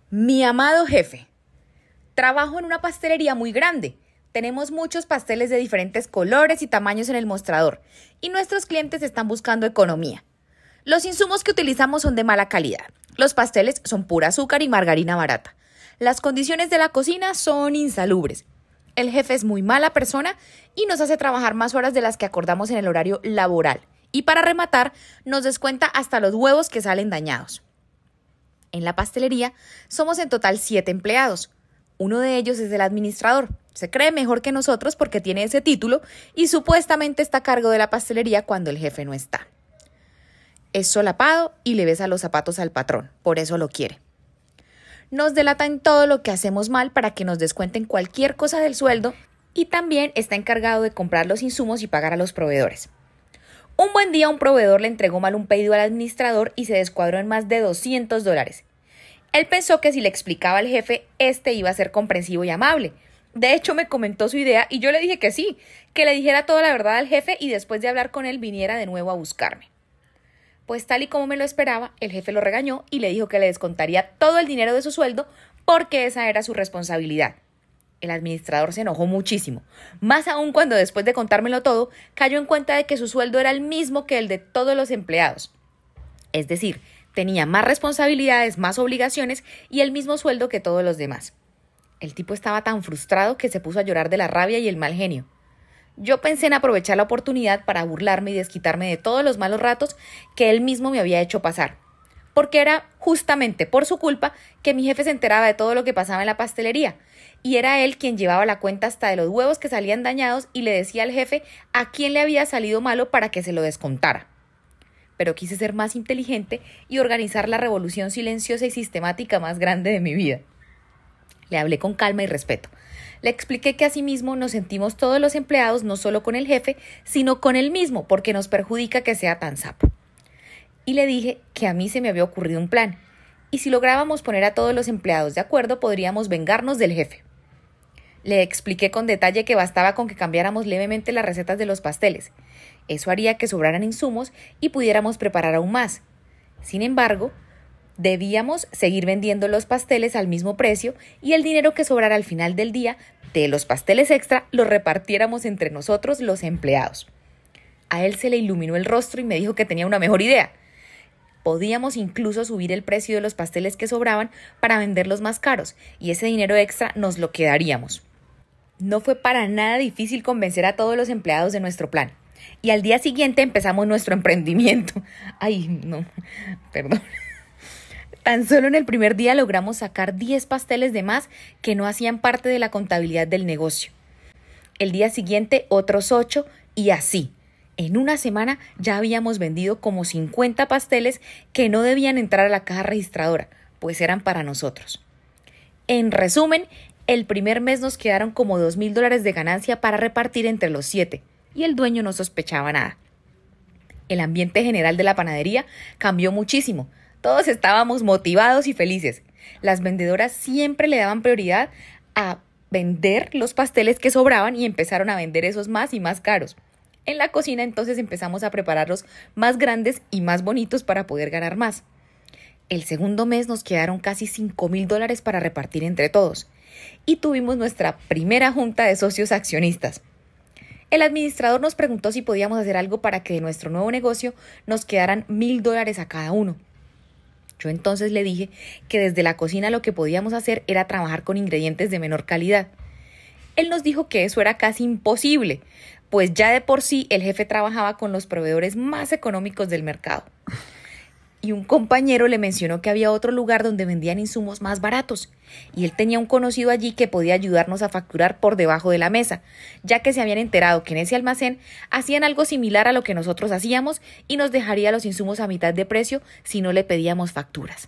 Mi amado jefe, trabajo en una pastelería muy grande. Tenemos muchos pasteles de diferentes colores y tamaños en el mostrador y nuestros clientes están buscando economía. Los insumos que utilizamos son de mala calidad. Los pasteles son pura azúcar y margarina barata. Las condiciones de la cocina son insalubres. El jefe es muy mala persona y nos hace trabajar más horas de las que acordamos en el horario laboral. Y para rematar, nos descuenta hasta los huevos que salen dañados. En la pastelería somos en total 7 empleados. Uno de ellos es el administrador. Se cree mejor que nosotros porque tiene ese título y supuestamente está a cargo de la pastelería cuando el jefe no está. Es solapado y le besa los zapatos al patrón, por eso lo quiere. Nos delata en todo lo que hacemos mal para que nos descuenten cualquier cosa del sueldo y también está encargado de comprar los insumos y pagar a los proveedores. Un buen día un proveedor le entregó mal un pedido al administrador y se descuadró en más de $200. Él pensó que si le explicaba al jefe, este iba a ser comprensivo y amable. De hecho, me comentó su idea y yo le dije que sí, que le dijera toda la verdad al jefe y después de hablar con él viniera de nuevo a buscarme. Pues tal y como me lo esperaba, el jefe lo regañó y le dijo que le descontaría todo el dinero de su sueldo porque esa era su responsabilidad. El administrador se enojó muchísimo, más aún cuando después de contármelo todo, cayó en cuenta de que su sueldo era el mismo que el de todos los empleados. Es decir, tenía más responsabilidades, más obligaciones y el mismo sueldo que todos los demás. El tipo estaba tan frustrado que se puso a llorar de la rabia y el mal genio. Yo pensé en aprovechar la oportunidad para burlarme y desquitarme de todos los malos ratos que él mismo me había hecho pasar, porque era justamente por su culpa que mi jefe se enteraba de todo lo que pasaba en la pastelería, y era él quien llevaba la cuenta hasta de los huevos que salían dañados y le decía al jefe a quién le había salido malo para que se lo descontara. Pero quise ser más inteligente y organizar la revolución silenciosa y sistemática más grande de mi vida. Le hablé con calma y respeto. Le expliqué que asimismo nos sentimos todos los empleados no solo con el jefe, sino con él mismo, porque nos perjudica que sea tan sapo. Y le dije que a mí se me había ocurrido un plan, y si lográbamos poner a todos los empleados de acuerdo, podríamos vengarnos del jefe. Le expliqué con detalle que bastaba con que cambiáramos levemente las recetas de los pasteles. Eso haría que sobraran insumos y pudiéramos preparar aún más. Sin embargo, debíamos seguir vendiendo los pasteles al mismo precio y el dinero que sobrara al final del día de los pasteles extra lo repartiéramos entre nosotros los empleados. A él se le iluminó el rostro y me dijo que tenía una mejor idea. Podíamos incluso subir el precio de los pasteles que sobraban para venderlos más caros y ese dinero extra nos lo quedaríamos. No fue para nada difícil convencer a todos los empleados de nuestro plan. Y al día siguiente empezamos nuestro emprendimiento. Ay, no, perdón. Tan solo en el primer día logramos sacar 10 pasteles de más que no hacían parte de la contabilidad del negocio. El día siguiente otros 8 y así. En una semana ya habíamos vendido como 50 pasteles que no debían entrar a la caja registradora, pues eran para nosotros. En resumen, el primer mes nos quedaron como $2,000 de ganancia para repartir entre los 7 y el dueño no sospechaba nada. El ambiente general de la panadería cambió muchísimo. Todos estábamos motivados y felices. Las vendedoras siempre le daban prioridad a vender los pasteles que sobraban y empezaron a vender esos más y más caros. En la cocina entonces empezamos a prepararlos más grandes y más bonitos para poder ganar más. El segundo mes nos quedaron casi $5,000 para repartir entre todos y tuvimos nuestra primera junta de socios accionistas. El administrador nos preguntó si podíamos hacer algo para que de nuestro nuevo negocio nos quedaran $1,000 a cada uno. Yo entonces le dije que desde la cocina lo que podíamos hacer era trabajar con ingredientes de menor calidad. Él nos dijo que eso era casi imposible, pues ya de por sí el jefe trabajaba con los proveedores más económicos del mercado. Y un compañero le mencionó que había otro lugar donde vendían insumos más baratos, y él tenía un conocido allí que podía ayudarnos a facturar por debajo de la mesa, ya que se habían enterado que en ese almacén hacían algo similar a lo que nosotros hacíamos y nos dejaría los insumos a mitad de precio si no le pedíamos facturas.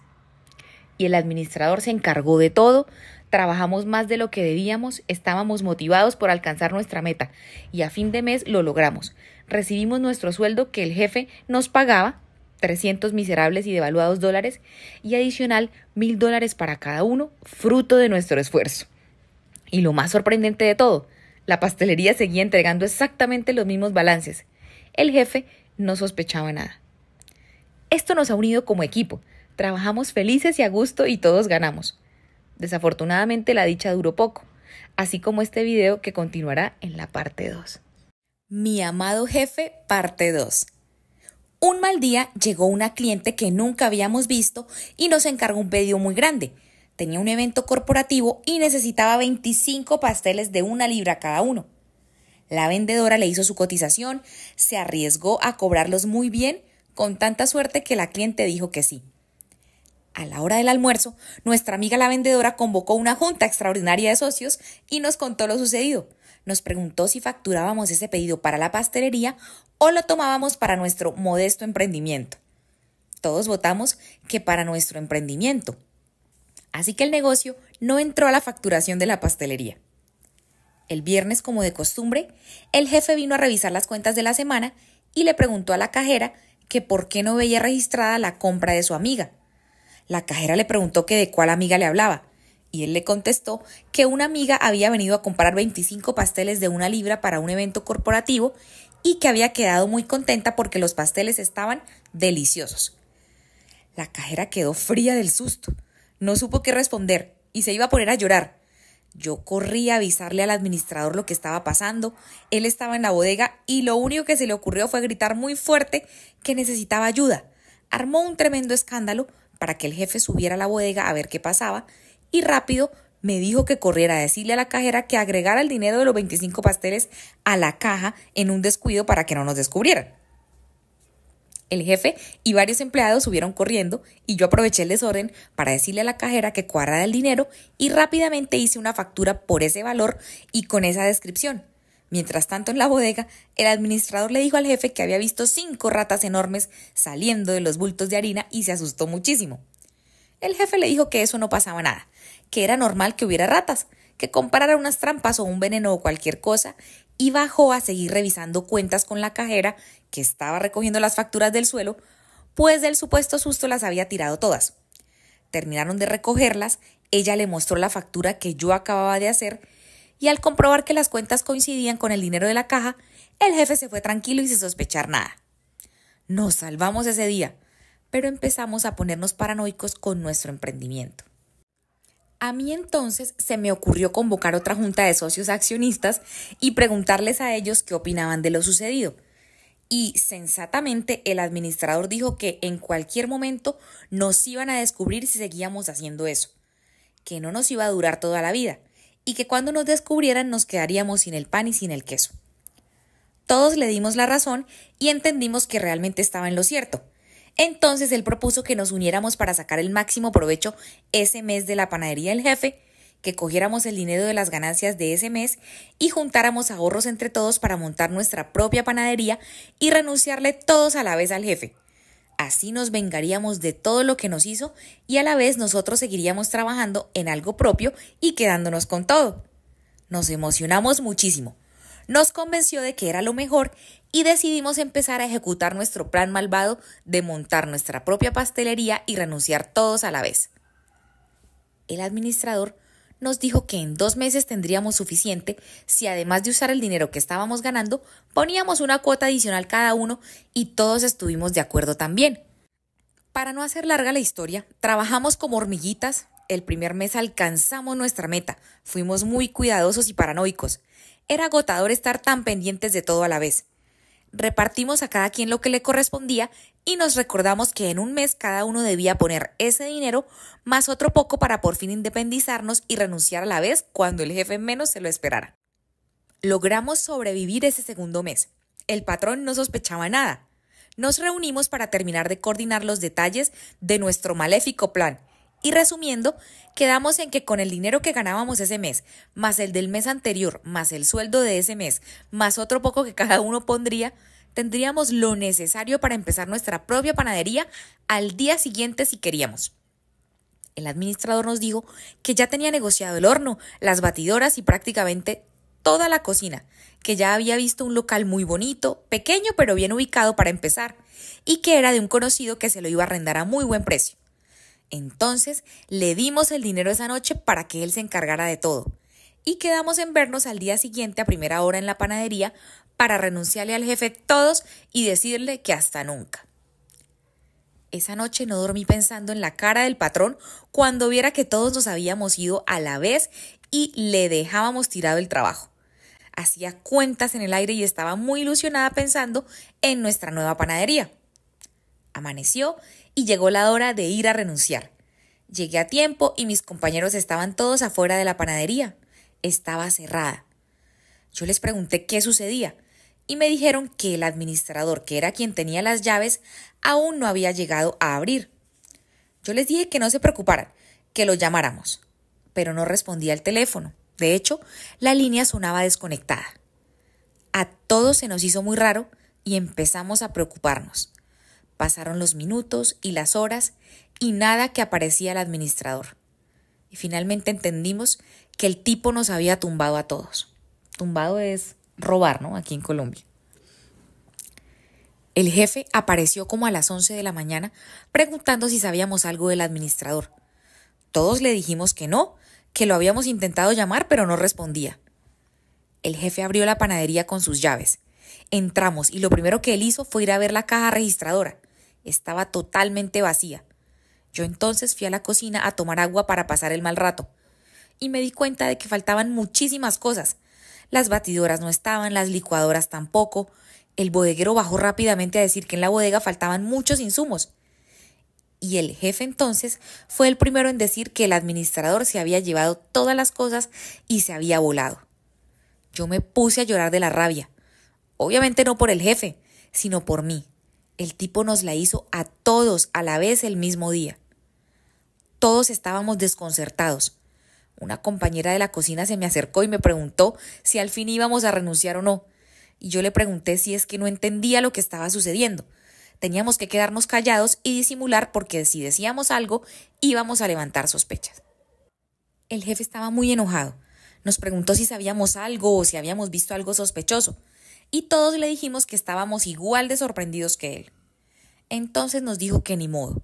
Y el administrador se encargó de todo, trabajamos más de lo que debíamos, estábamos motivados por alcanzar nuestra meta, y a fin de mes lo logramos. Recibimos nuestro sueldo que el jefe nos pagaba, 300 miserables y devaluados dólares, y adicional $1,000 para cada uno, fruto de nuestro esfuerzo. Y lo más sorprendente de todo, la pastelería seguía entregando exactamente los mismos balances. El jefe no sospechaba nada. Esto nos ha unido como equipo. Trabajamos felices y a gusto y todos ganamos. Desafortunadamente la dicha duró poco, así como este video que continuará en la parte 2. Mi amado jefe, parte 2. Un mal día llegó una cliente que nunca habíamos visto y nos encargó un pedido muy grande. Tenía un evento corporativo y necesitaba 25 pasteles de 1 libra cada uno. La vendedora le hizo su cotización, se arriesgó a cobrarlos muy bien, con tanta suerte que la cliente dijo que sí. A la hora del almuerzo, nuestra amiga la vendedora convocó una junta extraordinaria de socios y nos contó lo sucedido. Nos preguntó si facturábamos ese pedido para la pastelería o lo tomábamos para nuestro modesto emprendimiento. Todos votamos que para nuestro emprendimiento. Así que el negocio no entró a la facturación de la pastelería. El viernes, como de costumbre, el jefe vino a revisar las cuentas de la semana y le preguntó a la cajera que por qué no veía registrada la compra de su amiga. La cajera le preguntó que de cuál amiga le hablaba, y él le contestó que una amiga había venido a comprar 25 pasteles de 1 libra para un evento corporativo y que había quedado muy contenta porque los pasteles estaban deliciosos. La cajera quedó fría del susto, no supo qué responder y se iba a poner a llorar. Yo corrí a avisarle al administrador lo que estaba pasando. Él estaba en la bodega y lo único que se le ocurrió fue gritar muy fuerte que necesitaba ayuda. Armó un tremendo escándalo para que el jefe subiera a la bodega a ver qué pasaba y rápido me dijo que corriera a decirle a la cajera que agregara el dinero de los 25 pasteles a la caja en un descuido para que no nos descubrieran. El jefe y varios empleados subieron corriendo y yo aproveché el desorden para decirle a la cajera que cuadrara el dinero y rápidamente hice una factura por ese valor y con esa descripción. Mientras tanto, en la bodega, el administrador le dijo al jefe que había visto 5 ratas enormes saliendo de los bultos de harina y se asustó muchísimo. El jefe le dijo que eso no pasaba nada, que era normal que hubiera ratas, que comprara unas trampas o un veneno o cualquier cosa, y bajó a seguir revisando cuentas con la cajera, que estaba recogiendo las facturas del suelo, pues del supuesto susto las había tirado todas. Terminaron de recogerlas, ella le mostró la factura que yo acababa de hacer, y al comprobar que las cuentas coincidían con el dinero de la caja, el jefe se fue tranquilo y sin sospechar nada. Nos salvamos ese día, pero empezamos a ponernos paranoicos con nuestro emprendimiento. A mí entonces se me ocurrió convocar otra junta de socios accionistas y preguntarles a ellos qué opinaban de lo sucedido. Y sensatamente el administrador dijo que en cualquier momento nos iban a descubrir si seguíamos haciendo eso, que no nos iba a durar toda la vida y que cuando nos descubrieran nos quedaríamos sin el pan y sin el queso. Todos le dimos la razón y entendimos que realmente estaba en lo cierto. Entonces él propuso que nos uniéramos para sacar el máximo provecho ese mes de la panadería del jefe, que cogiéramos el dinero de las ganancias de ese mes y juntáramos ahorros entre todos para montar nuestra propia panadería y renunciarle todos a la vez al jefe. Así nos vengaríamos de todo lo que nos hizo y a la vez nosotros seguiríamos trabajando en algo propio y quedándonos con todo. Nos emocionamos muchísimo. Nos convenció de que era lo mejor y decidimos empezar a ejecutar nuestro plan malvado de montar nuestra propia pastelería y renunciar todos a la vez. El administrador nos dijo que en 2 meses tendríamos suficiente si además de usar el dinero que estábamos ganando, poníamos una cuota adicional cada uno y todos estuvimos de acuerdo también. Para no hacer larga la historia, trabajamos como hormiguitas. El primer mes alcanzamos nuestra meta, fuimos muy cuidadosos y paranoicos. Era agotador estar tan pendientes de todo a la vez. Repartimos a cada quien lo que le correspondía y nos recordamos que en un mes cada uno debía poner ese dinero más otro poco para por fin independizarnos y renunciar a la vez cuando el jefe menos se lo esperara. Logramos sobrevivir ese segundo mes. El patrón no sospechaba nada. Nos reunimos para terminar de coordinar los detalles de nuestro maléfico plan. Y resumiendo, quedamos en que con el dinero que ganábamos ese mes, más el del mes anterior, más el sueldo de ese mes, más otro poco que cada uno pondría, tendríamos lo necesario para empezar nuestra propia panadería al día siguiente si queríamos. El administrador nos dijo que ya tenía negociado el horno, las batidoras y prácticamente toda la cocina, que ya había visto un local muy bonito, pequeño pero bien ubicado para empezar, y que era de un conocido que se lo iba a arrendar a muy buen precio. Entonces le dimos el dinero esa noche para que él se encargara de todo y quedamos en vernos al día siguiente a primera hora en la panadería para renunciarle al jefe todos y decirle que hasta nunca. Esa noche no dormí pensando en la cara del patrón cuando viera que todos nos habíamos ido a la vez y le dejábamos tirado el trabajo. Hacía cuentas en el aire y estaba muy ilusionada pensando en nuestra nueva panadería. Amaneció y llegó la hora de ir a renunciar. Llegué a tiempo y mis compañeros estaban todos afuera de la panadería. Estaba cerrada. Yo les pregunté qué sucedía y me dijeron que el administrador, que era quien tenía las llaves, aún no había llegado a abrir. Yo les dije que no se preocuparan, que lo llamáramos, pero no respondía el teléfono. De hecho, la línea sonaba desconectada. A todos se nos hizo muy raro y empezamos a preocuparnos. Pasaron los minutos y las horas y nada que aparecía el administrador. Y finalmente entendimos que el tipo nos había tumbado a todos. Tumbado es robar, ¿no? Aquí en Colombia. El jefe apareció como a las 11 de la mañana preguntando si sabíamos algo del administrador. Todos le dijimos que no, que lo habíamos intentado llamar pero no respondía. El jefe abrió la panadería con sus llaves. Entramos y lo primero que él hizo fue ir a ver la caja registradora. Estaba totalmente vacía. Yo entonces fui a la cocina a tomar agua para pasar el mal rato y me di cuenta de que faltaban muchísimas cosas. Las batidoras no estaban, las licuadoras tampoco. El bodeguero bajó rápidamente a decir que en la bodega faltaban muchos insumos. Y el jefe entonces fue el primero en decir que el administrador se había llevado todas las cosas y se había volado. Yo me puse a llorar de la rabia. Obviamente no por el jefe, sino por mí. El tipo nos la hizo a todos a la vez el mismo día. Todos estábamos desconcertados. Una compañera de la cocina se me acercó y me preguntó si al fin íbamos a renunciar o no. Y yo le pregunté si es que no entendía lo que estaba sucediendo. Teníamos que quedarnos callados y disimular porque si decíamos algo íbamos a levantar sospechas. El jefe estaba muy enojado. Nos preguntó si sabíamos algo o si habíamos visto algo sospechoso. Y todos le dijimos que estábamos igual de sorprendidos que él. Entonces nos dijo que ni modo,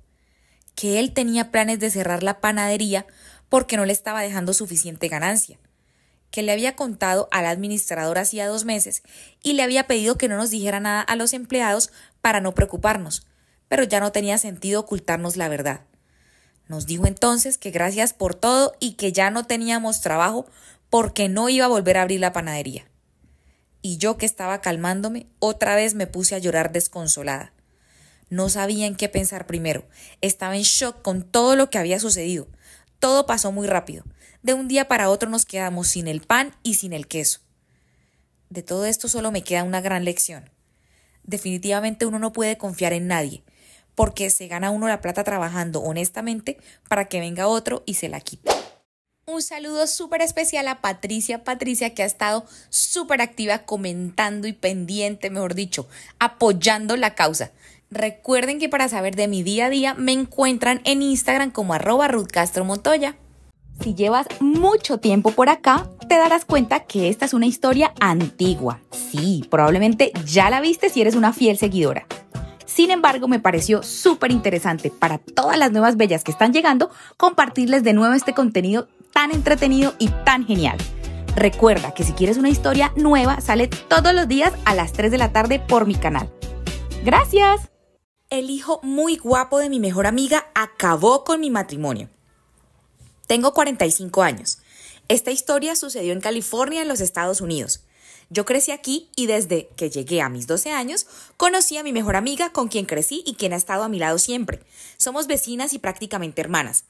que él tenía planes de cerrar la panadería porque no le estaba dejando suficiente ganancia, que le había contado al administrador hacía 2 meses y le había pedido que no nos dijera nada a los empleados para no preocuparnos, pero ya no tenía sentido ocultarnos la verdad. Nos dijo entonces que gracias por todo y que ya no teníamos trabajo porque no iba a volver a abrir la panadería. Y yo, que estaba calmándome, otra vez me puse a llorar desconsolada. No sabía en qué pensar primero. Estaba en shock con todo lo que había sucedido. Todo pasó muy rápido. De un día para otro nos quedamos sin el pan y sin el queso. De todo esto solo me queda una gran lección. Definitivamente uno no puede confiar en nadie, porque se gana uno la plata trabajando honestamente para que venga otro y se la quite. Un saludo súper especial a Patricia, que ha estado súper activa comentando y pendiente, mejor dicho, apoyando la causa. Recuerden que para saber de mi día a día me encuentran en Instagram como @RuthCastroMontoya. Si llevas mucho tiempo por acá, te darás cuenta que esta es una historia antigua. Sí, probablemente ya la viste si eres una fiel seguidora. Sin embargo, me pareció súper interesante para todas las nuevas bellas que están llegando compartirles de nuevo este contenido tan entretenido y tan genial. Recuerda que si quieres una historia nueva, sale todos los días a las 3 de la tarde por mi canal. ¡Gracias! El hijo muy guapo de mi mejor amiga acabó con mi matrimonio. Tengo 45 años. Esta historia sucedió en California, en los Estados Unidos. Yo crecí aquí y desde que llegué a mis 12 años, conocí a mi mejor amiga con quien crecí y quien ha estado a mi lado siempre. Somos vecinas y prácticamente hermanas.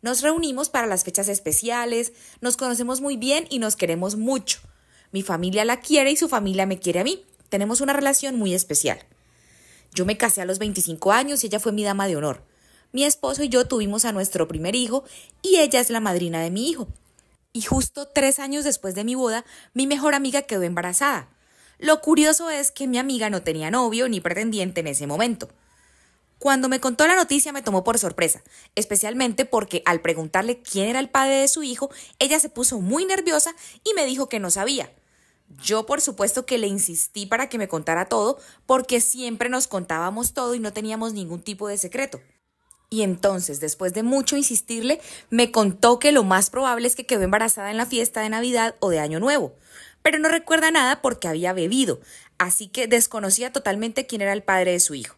Nos reunimos para las fechas especiales, nos conocemos muy bien y nos queremos mucho. Mi familia la quiere y su familia me quiere a mí. Tenemos una relación muy especial. Yo me casé a los 25 años y ella fue mi dama de honor. Mi esposo y yo tuvimos a nuestro primer hijo y ella es la madrina de mi hijo. Y justo 3 años después de mi boda, mi mejor amiga quedó embarazada. Lo curioso es que mi amiga no tenía novio ni pretendiente en ese momento. Cuando me contó la noticia me tomó por sorpresa, especialmente porque al preguntarle quién era el padre de su hijo, ella se puso muy nerviosa y me dijo que no sabía. Yo, por supuesto, que le insistí para que me contara todo, porque siempre nos contábamos todo y no teníamos ningún tipo de secreto. Y entonces, después de mucho insistirle, me contó que lo más probable es que quedó embarazada en la fiesta de Navidad o de Año Nuevo, pero no recuerda nada porque había bebido, así que desconocía totalmente quién era el padre de su hijo.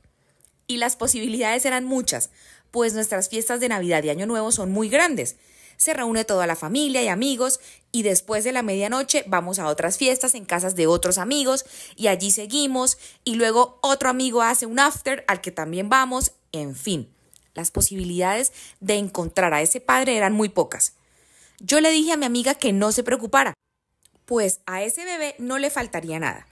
y las posibilidades eran muchas, pues nuestras fiestas de Navidad y Año Nuevo son muy grandes. Se reúne toda la familia y amigos y después de la medianoche vamos a otras fiestas en casas de otros amigos y allí seguimos y luego otro amigo hace un after al que también vamos, en fin. Las posibilidades de encontrar a ese padre eran muy pocas. Yo le dije a mi amiga que no se preocupara, pues a ese bebé no le faltaría nada.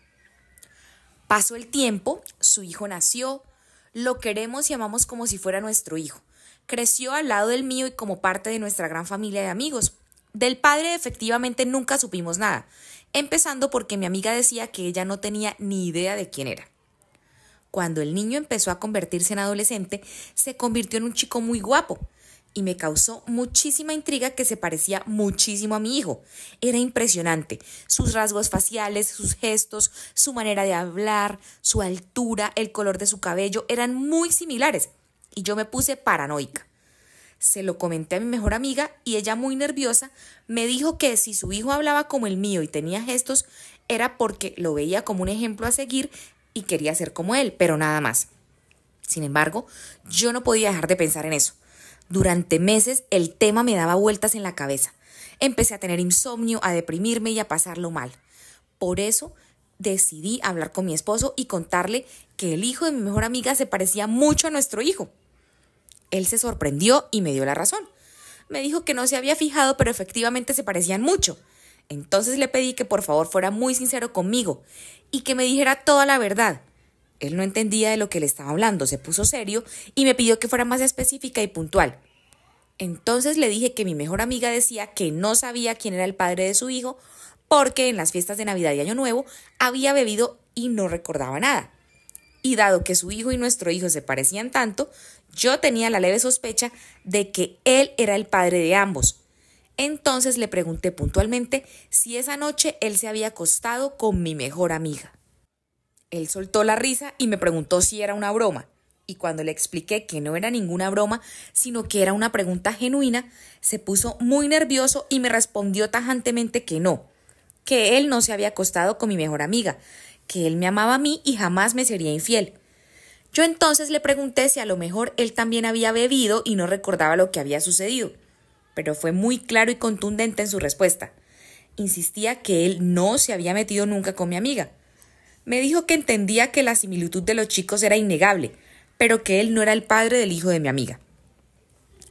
Pasó el tiempo, su hijo nació, lo queremos y amamos como si fuera nuestro hijo. Creció al lado del mío y como parte de nuestra gran familia de amigos. Del padre efectivamente nunca supimos nada, empezando porque mi amiga decía que ella no tenía ni idea de quién era. Cuando el niño empezó a convertirse en adolescente, se convirtió en un chico muy guapo y me causó muchísima intriga que se parecía muchísimo a mi hijo. Era impresionante, sus rasgos faciales, sus gestos, su manera de hablar, su altura, el color de su cabello eran muy similares y yo me puse paranoica. Se lo comenté a mi mejor amiga y ella, muy nerviosa, me dijo que si su hijo hablaba como el mío y tenía gestos era porque lo veía como un ejemplo a seguir y quería ser como él, pero nada más. Sin embargo, yo no podía dejar de pensar en eso. Durante meses el tema me daba vueltas en la cabeza. Empecé a tener insomnio, a deprimirme y a pasarlo mal. Por eso decidí hablar con mi esposo y contarle que el hijo de mi mejor amiga se parecía mucho a nuestro hijo. Él se sorprendió y me dio la razón. Me dijo que no se había fijado, pero efectivamente se parecían mucho. Entonces le pedí que por favor fuera muy sincero conmigo y que me dijera toda la verdad. Él no entendía de lo que le estaba hablando, se puso serio y me pidió que fuera más específica y puntual. Entonces le dije que mi mejor amiga decía que no sabía quién era el padre de su hijo porque en las fiestas de Navidad y Año Nuevo había bebido y no recordaba nada. Y dado que su hijo y nuestro hijo se parecían tanto, yo tenía la leve sospecha de que él era el padre de ambos. Entonces le pregunté puntualmente si esa noche él se había acostado con mi mejor amiga. Él soltó la risa y me preguntó si era una broma. Y cuando le expliqué que no era ninguna broma, sino que era una pregunta genuina, se puso muy nervioso y me respondió tajantemente que no, que él no se había acostado con mi mejor amiga, que él me amaba a mí y jamás me sería infiel. Yo entonces le pregunté si a lo mejor él también había bebido y no recordaba lo que había sucedido, pero fue muy claro y contundente en su respuesta. Insistía que él no se había metido nunca con mi amiga. Me dijo que entendía que la similitud de los chicos era innegable, pero que él no era el padre del hijo de mi amiga.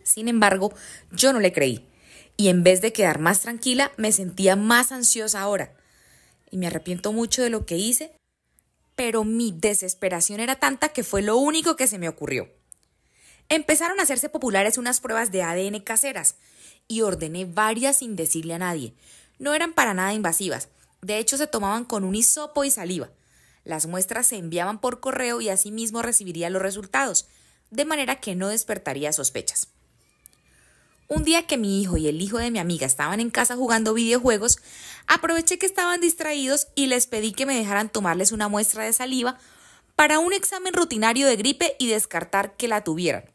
Sin embargo, yo no le creí, y en vez de quedar más tranquila, me sentía más ansiosa ahora. Y me arrepiento mucho de lo que hice, pero mi desesperación era tanta que fue lo único que se me ocurrió. Empezaron a hacerse populares unas pruebas de ADN caseras, y ordené varias sin decirle a nadie. No eran para nada invasivas, de hecho se tomaban con un hisopo y saliva. Las muestras se enviaban por correo y asimismo recibiría los resultados, de manera que no despertaría sospechas. Un día que mi hijo y el hijo de mi amiga estaban en casa jugando videojuegos, aproveché que estaban distraídos y les pedí que me dejaran tomarles una muestra de saliva para un examen rutinario de gripe y descartar que la tuvieran.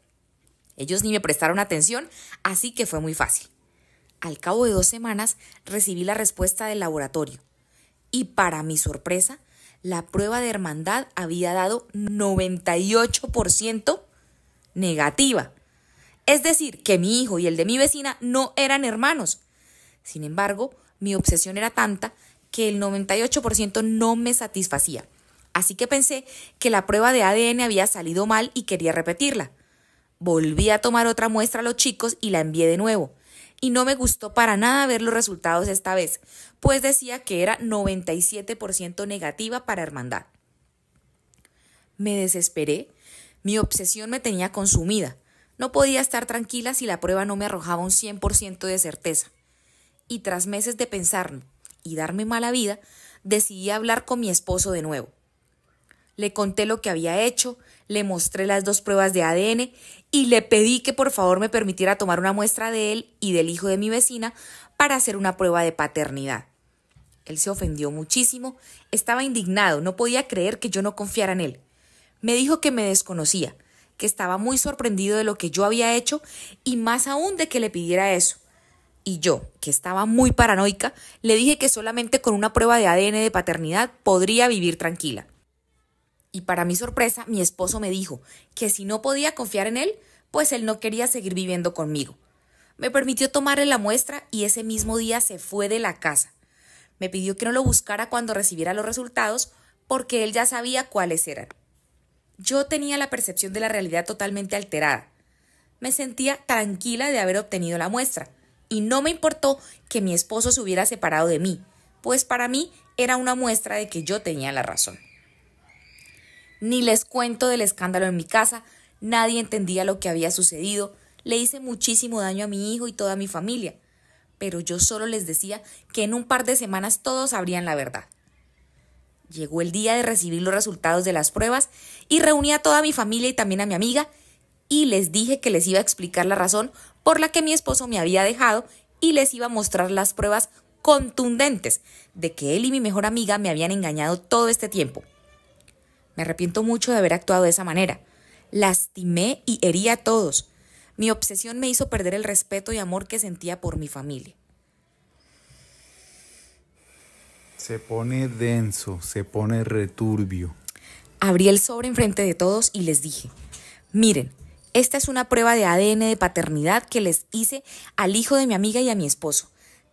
Ellos ni me prestaron atención, así que fue muy fácil. Al cabo de 2 semanas recibí la respuesta del laboratorio y para mi sorpresa, la prueba de hermandad había dado 98% negativa. Es decir, que mi hijo y el de mi vecina no eran hermanos. Sin embargo, mi obsesión era tanta que el 98% no me satisfacía. Así que pensé que la prueba de ADN había salido mal y quería repetirla. Volví a tomar otra muestra a los chicos y la envié de nuevo. Y no me gustó para nada ver los resultados esta vez, pues decía que era 97% negativa para hermandad. Me desesperé. Mi obsesión me tenía consumida. No podía estar tranquila si la prueba no me arrojaba un 100% de certeza. Y tras meses de pensarlo y darme mala vida, decidí hablar con mi esposo de nuevo. Le conté lo que había hecho, le mostré las 2 pruebas de ADN y le pedí que por favor me permitiera tomar una muestra de él y del hijo de mi vecina para hacer una prueba de paternidad. Él se ofendió muchísimo, estaba indignado, no podía creer que yo no confiara en él. Me dijo que me desconocía, que estaba muy sorprendido de lo que yo había hecho y más aún de que le pidiera eso. Y yo, que estaba muy paranoica, le dije que solamente con una prueba de ADN de paternidad podría vivir tranquila. Y para mi sorpresa, mi esposo me dijo que si no podía confiar en él, pues él no quería seguir viviendo conmigo. Me permitió tomarle la muestra y ese mismo día se fue de la casa. Me pidió que no lo buscara cuando recibiera los resultados porque él ya sabía cuáles eran. Yo tenía la percepción de la realidad totalmente alterada. Me sentía tranquila de haber obtenido la muestra y no me importó que mi esposo se hubiera separado de mí, pues para mí era una muestra de que yo tenía la razón. Ni les cuento del escándalo en mi casa, nadie entendía lo que había sucedido, le hice muchísimo daño a mi hijo y toda mi familia, pero yo solo les decía que en un par de semanas todos sabrían la verdad. Llegó el día de recibir los resultados de las pruebas y reuní a toda mi familia y también a mi amiga y les dije que les iba a explicar la razón por la que mi esposo me había dejado y les iba a mostrar las pruebas contundentes de que él y mi mejor amiga me habían engañado todo este tiempo. Me arrepiento mucho de haber actuado de esa manera. Lastimé y herí a todos. Mi obsesión me hizo perder el respeto y amor que sentía por mi familia. Se pone denso, se pone returbio. Abrí el sobre enfrente de todos y les dije, miren, esta es una prueba de ADN de paternidad que les hice al hijo de mi amiga y a mi esposo.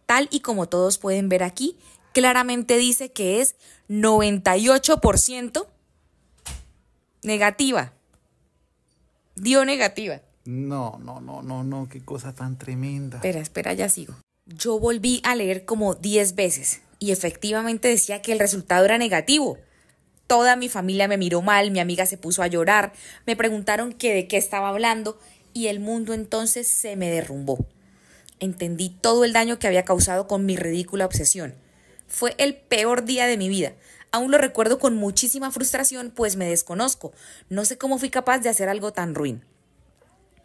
Tal y como todos pueden ver aquí, claramente dice que es 98% negativa. Dio negativa. No, qué cosa tan tremenda. Espera, ya sigo. Yo volví a leer como 10 veces y efectivamente decía que el resultado era negativo. Toda mi familia me miró mal, mi amiga se puso a llorar, me preguntaron que de qué estaba hablando y el mundo entonces se me derrumbó. Entendí todo el daño que había causado con mi ridícula obsesión. Fue el peor día de mi vida. Aún lo recuerdo con muchísima frustración, pues me desconozco. No sé cómo fui capaz de hacer algo tan ruin.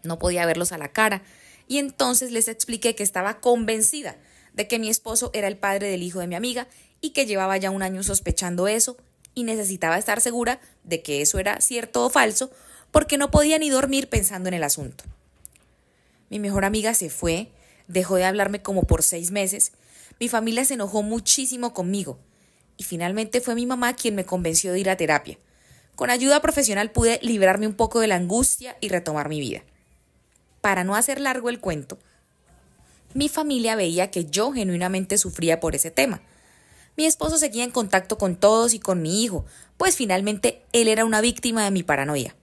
No podía verlos a la cara y entonces les expliqué que estaba convencida de que mi esposo era el padre del hijo de mi amiga y que llevaba ya un año sospechando eso y necesitaba estar segura de que eso era cierto o falso porque no podía ni dormir pensando en el asunto. Mi mejor amiga se fue, dejó de hablarme como por 6 meses, mi familia se enojó muchísimo conmigo y finalmente fue mi mamá quien me convenció de ir a terapia. Con ayuda profesional pude librarme un poco de la angustia y retomar mi vida. Para no hacer largo el cuento, mi familia veía que yo genuinamente sufría por ese tema. Mi esposo seguía en contacto con todos y con mi hijo, pues finalmente él era una víctima de mi paranoia.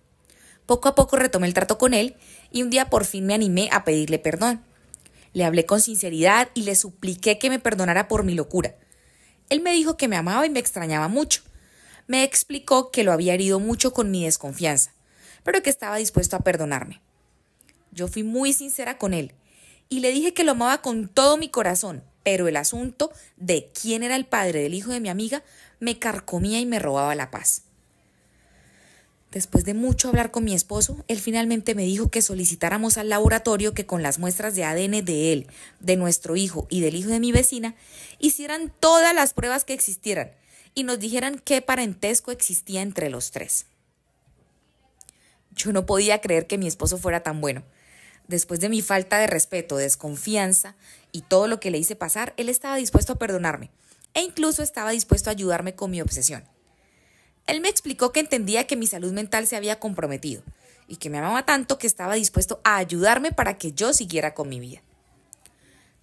Poco a poco retomé el trato con él y un día por fin me animé a pedirle perdón. Le hablé con sinceridad y le supliqué que me perdonara por mi locura. Él me dijo que me amaba y me extrañaba mucho. Me explicó que lo había herido mucho con mi desconfianza, pero que estaba dispuesto a perdonarme. Yo fui muy sincera con él y le dije que lo amaba con todo mi corazón, pero el asunto de quién era el padre del hijo de mi amiga me carcomía y me robaba la paz. Después de mucho hablar con mi esposo, él finalmente me dijo que solicitáramos al laboratorio que con las muestras de ADN de él, de nuestro hijo y del hijo de mi vecina, hicieran todas las pruebas que existieran y nos dijeran qué parentesco existía entre los tres. Yo no podía creer que mi esposo fuera tan bueno. Después de mi falta de respeto, desconfianza y todo lo que le hice pasar, él estaba dispuesto a perdonarme e incluso estaba dispuesto a ayudarme con mi obsesión. Él me explicó que entendía que mi salud mental se había comprometido y que me amaba tanto que estaba dispuesto a ayudarme para que yo siguiera con mi vida.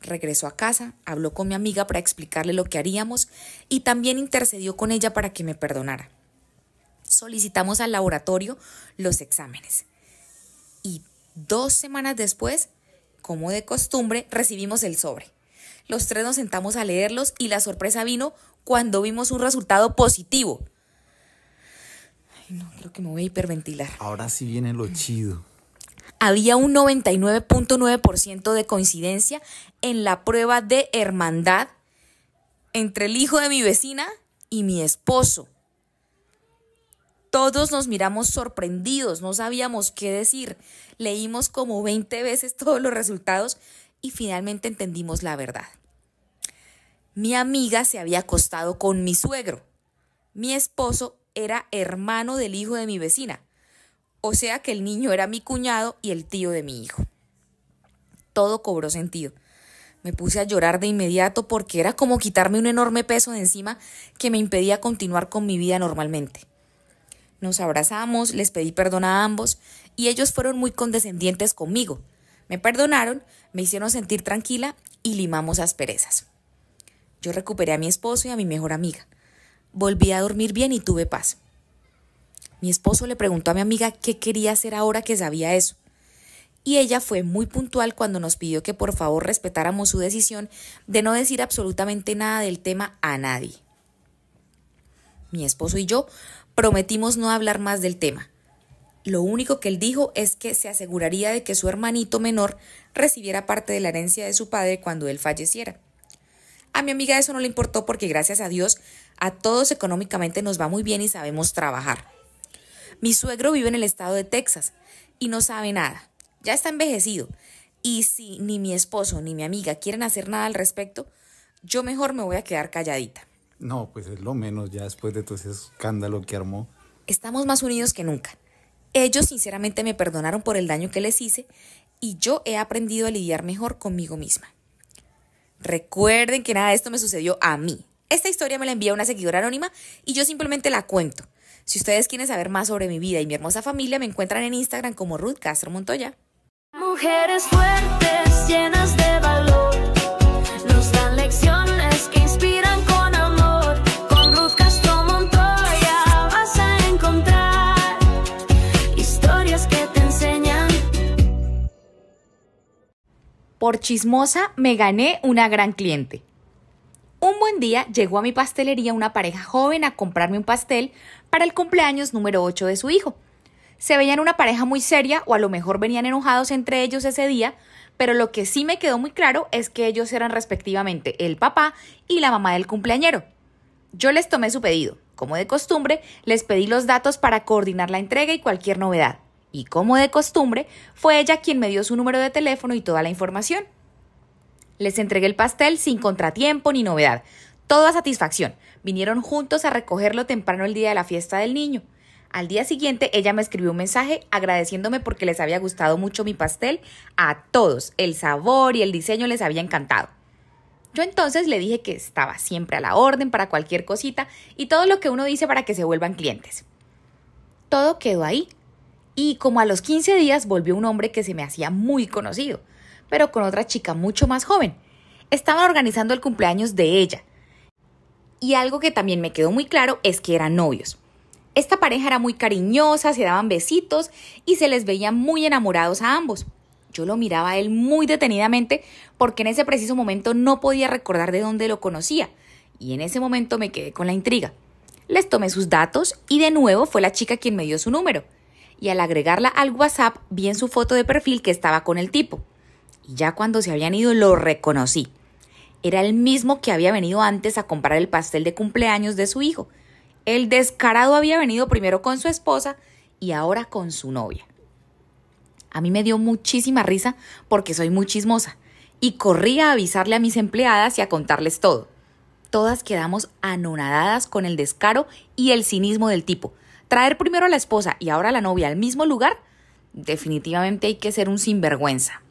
Regresó a casa, habló con mi amiga para explicarle lo que haríamos y también intercedió con ella para que me perdonara. Solicitamos al laboratorio los exámenes y 2 semanas después, como de costumbre, recibimos el sobre. Los 3 nos sentamos a leerlos y la sorpresa vino cuando vimos un resultado positivo. Ay, no, creo que me voy a hiperventilar. Ahora sí viene lo chido. Había un 99.9% de coincidencia en la prueba de hermandad entre el hijo de mi vecina y mi esposo. Todos nos miramos sorprendidos, no sabíamos qué decir. Leímos como 20 veces todos los resultados y finalmente entendimos la verdad. Mi amiga se había acostado con mi suegro. Mi esposo era hermano del hijo de mi vecina. O sea que el niño era mi cuñado y el tío de mi hijo. Todo cobró sentido. Me puse a llorar de inmediato porque era como quitarme un enorme peso de encima que me impedía continuar con mi vida normalmente. Nos abrazamos, les pedí perdón a ambos y ellos fueron muy condescendientes conmigo. Me perdonaron, me hicieron sentir tranquila y limamos asperezas. Yo recuperé a mi esposo y a mi mejor amiga. Volví a dormir bien y tuve paz. Mi esposo le preguntó a mi amiga qué quería hacer ahora que sabía eso. Y ella fue muy puntual cuando nos pidió que por favor respetáramos su decisión de no decir absolutamente nada del tema a nadie. Mi esposo y yo prometimos no hablar más del tema. Lo único que él dijo es que se aseguraría de que su hermanito menor recibiera parte de la herencia de su padre cuando él falleciera. A mi amiga eso no le importó porque gracias a Dios a todos económicamente nos va muy bien y sabemos trabajar. Mi suegro vive en el estado de Texas y no sabe nada. Ya está envejecido. Y si ni mi esposo ni mi amiga quieren hacer nada al respecto, yo mejor me voy a quedar calladita. No, pues es lo menos ya después de todo ese escándalo que armó. Estamos más unidos que nunca. Ellos sinceramente me perdonaron por el daño que les hice y yo he aprendido a lidiar mejor conmigo misma. Recuerden que nada de esto me sucedió a mí. Esta historia me la envía una seguidora anónima y yo simplemente la cuento. Si ustedes quieren saber más sobre mi vida y mi hermosa familia, me encuentran en Instagram como Ruth Castro Montoya. Mujeres fuertes, llenas de valor, nos dan lecciones que inspiran con amor. Con Ruth Castro Montoya vas a encontrar historias que te enseñan. Por chismosa me gané una gran cliente. Un buen día llegó a mi pastelería una pareja joven a comprarme un pastel para el cumpleaños número 8 de su hijo. Se veían una pareja muy seria o a lo mejor venían enojados entre ellos ese día, pero lo que sí me quedó muy claro es que ellos eran respectivamente el papá y la mamá del cumpleañero. Yo les tomé su pedido. Como de costumbre, les pedí los datos para coordinar la entrega y cualquier novedad. Y como de costumbre, fue ella quien me dio su número de teléfono y toda la información. Les entregué el pastel sin contratiempo ni novedad. Todo a satisfacción. Vinieron juntos a recogerlo temprano el día de la fiesta del niño. Al día siguiente, ella me escribió un mensaje agradeciéndome porque les había gustado mucho mi pastel a todos. El sabor y el diseño les había encantado. Yo entonces le dije que estaba siempre a la orden para cualquier cosita y todo lo que uno dice para que se vuelvan clientes. Todo quedó ahí. Y como a los 15 días volvió un hombre que se me hacía muy conocido, pero con otra chica mucho más joven. Estaban organizando el cumpleaños de ella. Y algo que también me quedó muy claro es que eran novios. Esta pareja era muy cariñosa, se daban besitos y se les veía muy enamorados a ambos. Yo lo miraba a él muy detenidamente porque en ese preciso momento no podía recordar de dónde lo conocía. Y en ese momento me quedé con la intriga. Les tomé sus datos y de nuevo fue la chica quien me dio su número. Y al agregarla al WhatsApp vi en su foto de perfil que estaba con el tipo. Y ya cuando se habían ido lo reconocí. Era el mismo que había venido antes a comprar el pastel de cumpleaños de su hijo. El descarado había venido primero con su esposa y ahora con su novia. A mí me dio muchísima risa porque soy muy chismosa y corrí a avisarle a mis empleadas y a contarles todo. Todas quedamos anonadadas con el descaro y el cinismo del tipo. Traer primero a la esposa y ahora a la novia al mismo lugar, definitivamente hay que ser un sinvergüenza.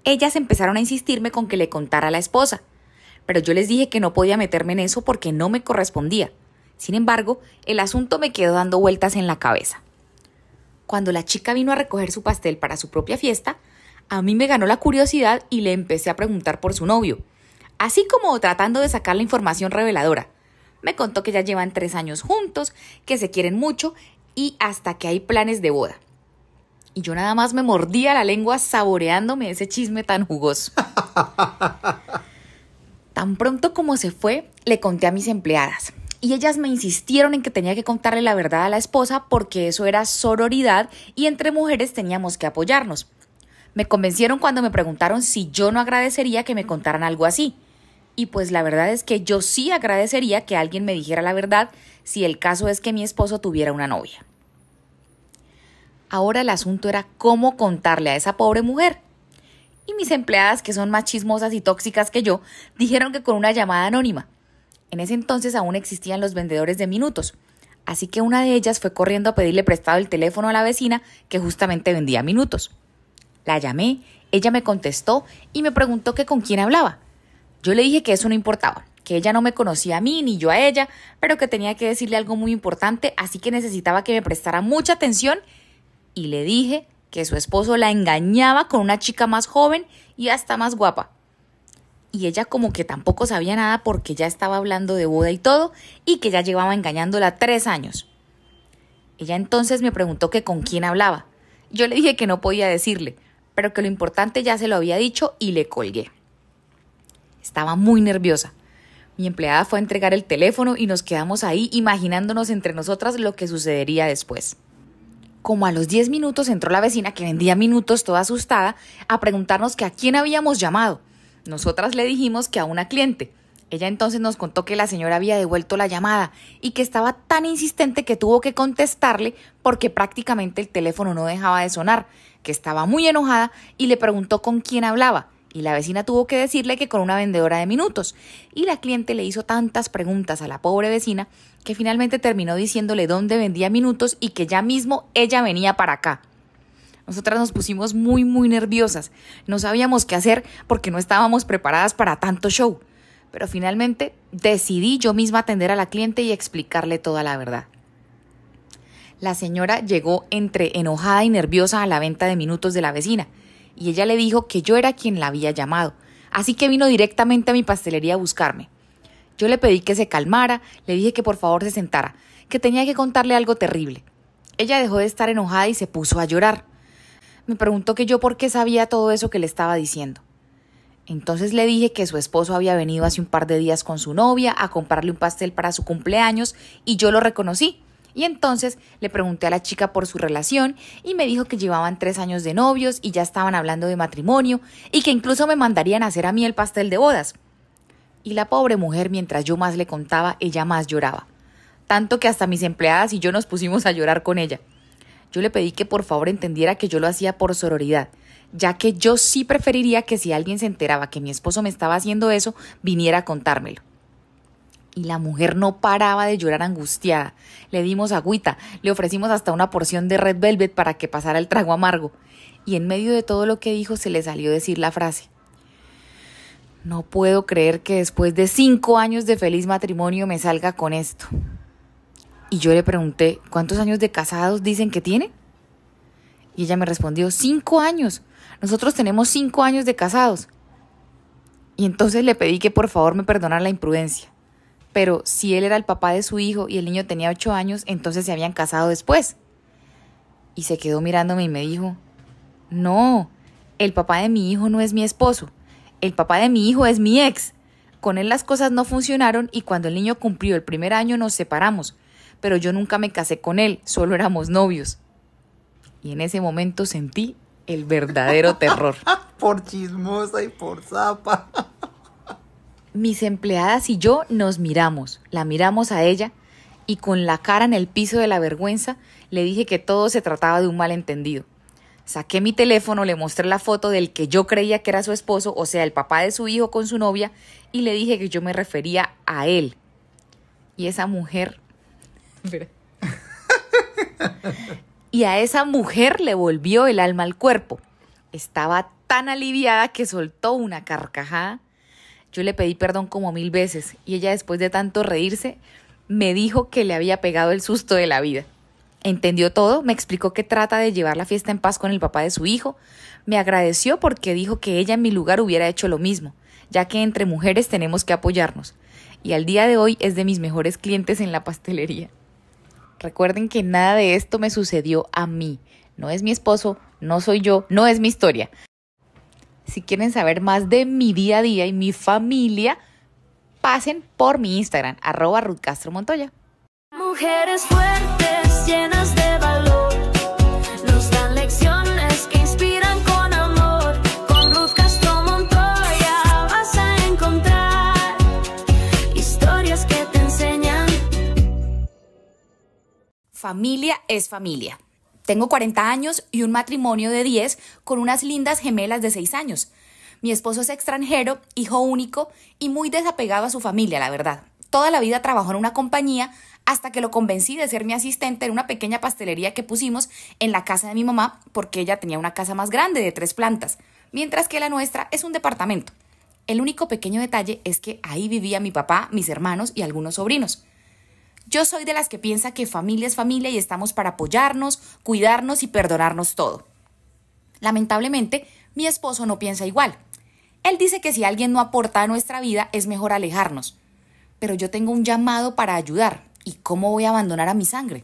Ellas empezaron a insistirme con que le contara a la esposa, pero yo les dije que no podía meterme en eso porque no me correspondía. Sin embargo, el asunto me quedó dando vueltas en la cabeza. Cuando la chica vino a recoger su pastel para su propia fiesta, a mí me ganó la curiosidad y le empecé a preguntar por su novio, así como tratando de sacar la información reveladora. Me contó que ya llevan 3 años juntos, que se quieren mucho y hasta que hay planes de boda. Y yo nada más me mordía la lengua saboreándome ese chisme tan jugoso. Tan pronto como se fue, le conté a mis empleadas. Y ellas me insistieron en que tenía que contarle la verdad a la esposa porque eso era sororidad y entre mujeres teníamos que apoyarnos. Me convencieron cuando me preguntaron si yo no agradecería que me contaran algo así. Y pues la verdad es que yo sí agradecería que alguien me dijera la verdad si el caso es que mi esposo tuviera una novia. Ahora el asunto era cómo contarle a esa pobre mujer. Y mis empleadas, que son más chismosas y tóxicas que yo, dijeron que con una llamada anónima. En ese entonces aún existían los vendedores de minutos, así que una de ellas fue corriendo a pedirle prestado el teléfono a la vecina que justamente vendía minutos. La llamé, ella me contestó y me preguntó que con quién hablaba. Yo le dije que eso no importaba, que ella no me conocía a mí ni yo a ella, pero que tenía que decirle algo muy importante, así que necesitaba que me prestara mucha atención, y le dije que su esposo la engañaba con una chica más joven y hasta más guapa. Y ella como que tampoco sabía nada porque ya estaba hablando de boda y todo, y que ya llevaba engañándola 3 años. Ella entonces me preguntó que con quién hablaba. Yo le dije que no podía decirle, pero que lo importante ya se lo había dicho, y le colgué. Estaba muy nerviosa. Mi empleada fue a entregar el teléfono y nos quedamos ahí imaginándonos entre nosotras lo que sucedería después. Como a los 10 minutos entró la vecina que vendía minutos toda asustada a preguntarnos que a quién habíamos llamado. Nosotras le dijimos que a una cliente. Ella entonces nos contó que la señora había devuelto la llamada y que estaba tan insistente que tuvo que contestarle porque prácticamente el teléfono no dejaba de sonar, que estaba muy enojada y le preguntó con quién hablaba. Y la vecina tuvo que decirle que con una vendedora de minutos. Y la cliente le hizo tantas preguntas a la pobre vecina que finalmente terminó diciéndole dónde vendía minutos y que ya mismo ella venía para acá. Nosotras nos pusimos muy nerviosas. No sabíamos qué hacer porque no estábamos preparadas para tanto show. Pero finalmente decidí yo misma atender a la cliente y explicarle toda la verdad. La señora llegó entre enojada y nerviosa a la venta de minutos de la vecina. Y ella le dijo que yo era quien la había llamado, así que vino directamente a mi pastelería a buscarme. Yo le pedí que se calmara, le dije que por favor se sentara, que tenía que contarle algo terrible. Ella dejó de estar enojada y se puso a llorar. Me preguntó que yo por qué sabía todo eso que le estaba diciendo. Entonces le dije que su esposo había venido hace un par de días con su novia a comprarle un pastel para su cumpleaños y yo lo reconocí. Y entonces le pregunté a la chica por su relación y me dijo que llevaban 3 años de novios y ya estaban hablando de matrimonio y que incluso me mandarían a hacer a mí el pastel de bodas. Y la pobre mujer, mientras yo más le contaba, ella más lloraba. Tanto que hasta mis empleadas y yo nos pusimos a llorar con ella. Yo le pedí que por favor entendiera que yo lo hacía por sororidad, ya que yo sí preferiría que si alguien se enteraba que mi esposo me estaba haciendo eso, viniera a contármelo. Y la mujer no paraba de llorar angustiada. Le dimos agüita, le ofrecimos hasta una porción de Red Velvet para que pasara el trago amargo. Y en medio de todo lo que dijo se le salió decir la frase: no puedo creer que después de 5 años de feliz matrimonio me salga con esto. Y yo le pregunté, ¿cuántos años de casados dicen que tiene? Y ella me respondió, 5 años. Nosotros tenemos 5 años de casados. Y entonces le pedí que por favor me perdonara la imprudencia. Pero si él era el papá de su hijo y el niño tenía 8 años, entonces se habían casado después. Y se quedó mirándome y me dijo, no, el papá de mi hijo no es mi esposo. El papá de mi hijo es mi ex. Con él las cosas no funcionaron y cuando el niño cumplió el primer año nos separamos. Pero yo nunca me casé con él, solo éramos novios. Y en ese momento sentí el verdadero terror. Por chismosa y por zapa. Mis empleadas y yo nos miramos, la miramos a ella y con la cara en el piso de la vergüenza le dije que todo se trataba de un malentendido. Saqué mi teléfono, le mostré la foto del que yo creía que era su esposo, o sea, el papá de su hijo con su novia, y le dije que yo me refería a él. Y esa mujer... y a esa mujer le volvió el alma al cuerpo. Estaba tan aliviada que soltó una carcajada. Yo le pedí perdón como 1000 veces y ella, después de tanto reírse, me dijo que le había pegado el susto de la vida. Entendió todo, me explicó que trata de llevar la fiesta en paz con el papá de su hijo. Me agradeció porque dijo que ella en mi lugar hubiera hecho lo mismo, ya que entre mujeres tenemos que apoyarnos. Y al día de hoy es de mis mejores clientes en la pastelería. Recuerden que nada de esto me sucedió a mí. No es mi esposo, no soy yo, no es mi historia. Si quieren saber más de mi día a día y mi familia, pasen por mi Instagram, @RuthCastroMontoya. Mujeres fuertes, llenas de valor, nos dan lecciones que inspiran con amor. Con Ruth Castro Montoya vas a encontrar historias que te enseñan. Familia es familia. Tengo 40 años y un matrimonio de 10 con unas lindas gemelas de 6 años. Mi esposo es extranjero, hijo único y muy desapegado a su familia, la verdad. Toda la vida trabajó en una compañía hasta que lo convencí de ser mi asistente en una pequeña pastelería que pusimos en la casa de mi mamá porque ella tenía una casa más grande de 3 plantas, mientras que la nuestra es un departamento. El único pequeño detalle es que ahí vivía mi papá, mis hermanos y algunos sobrinos. Yo soy de las que piensa que familia es familia y estamos para apoyarnos, cuidarnos y perdonarnos todo. Lamentablemente, mi esposo no piensa igual. Él dice que si alguien no aporta a nuestra vida es mejor alejarnos. Pero yo tengo un llamado para ayudar. ¿Y cómo voy a abandonar a mi sangre?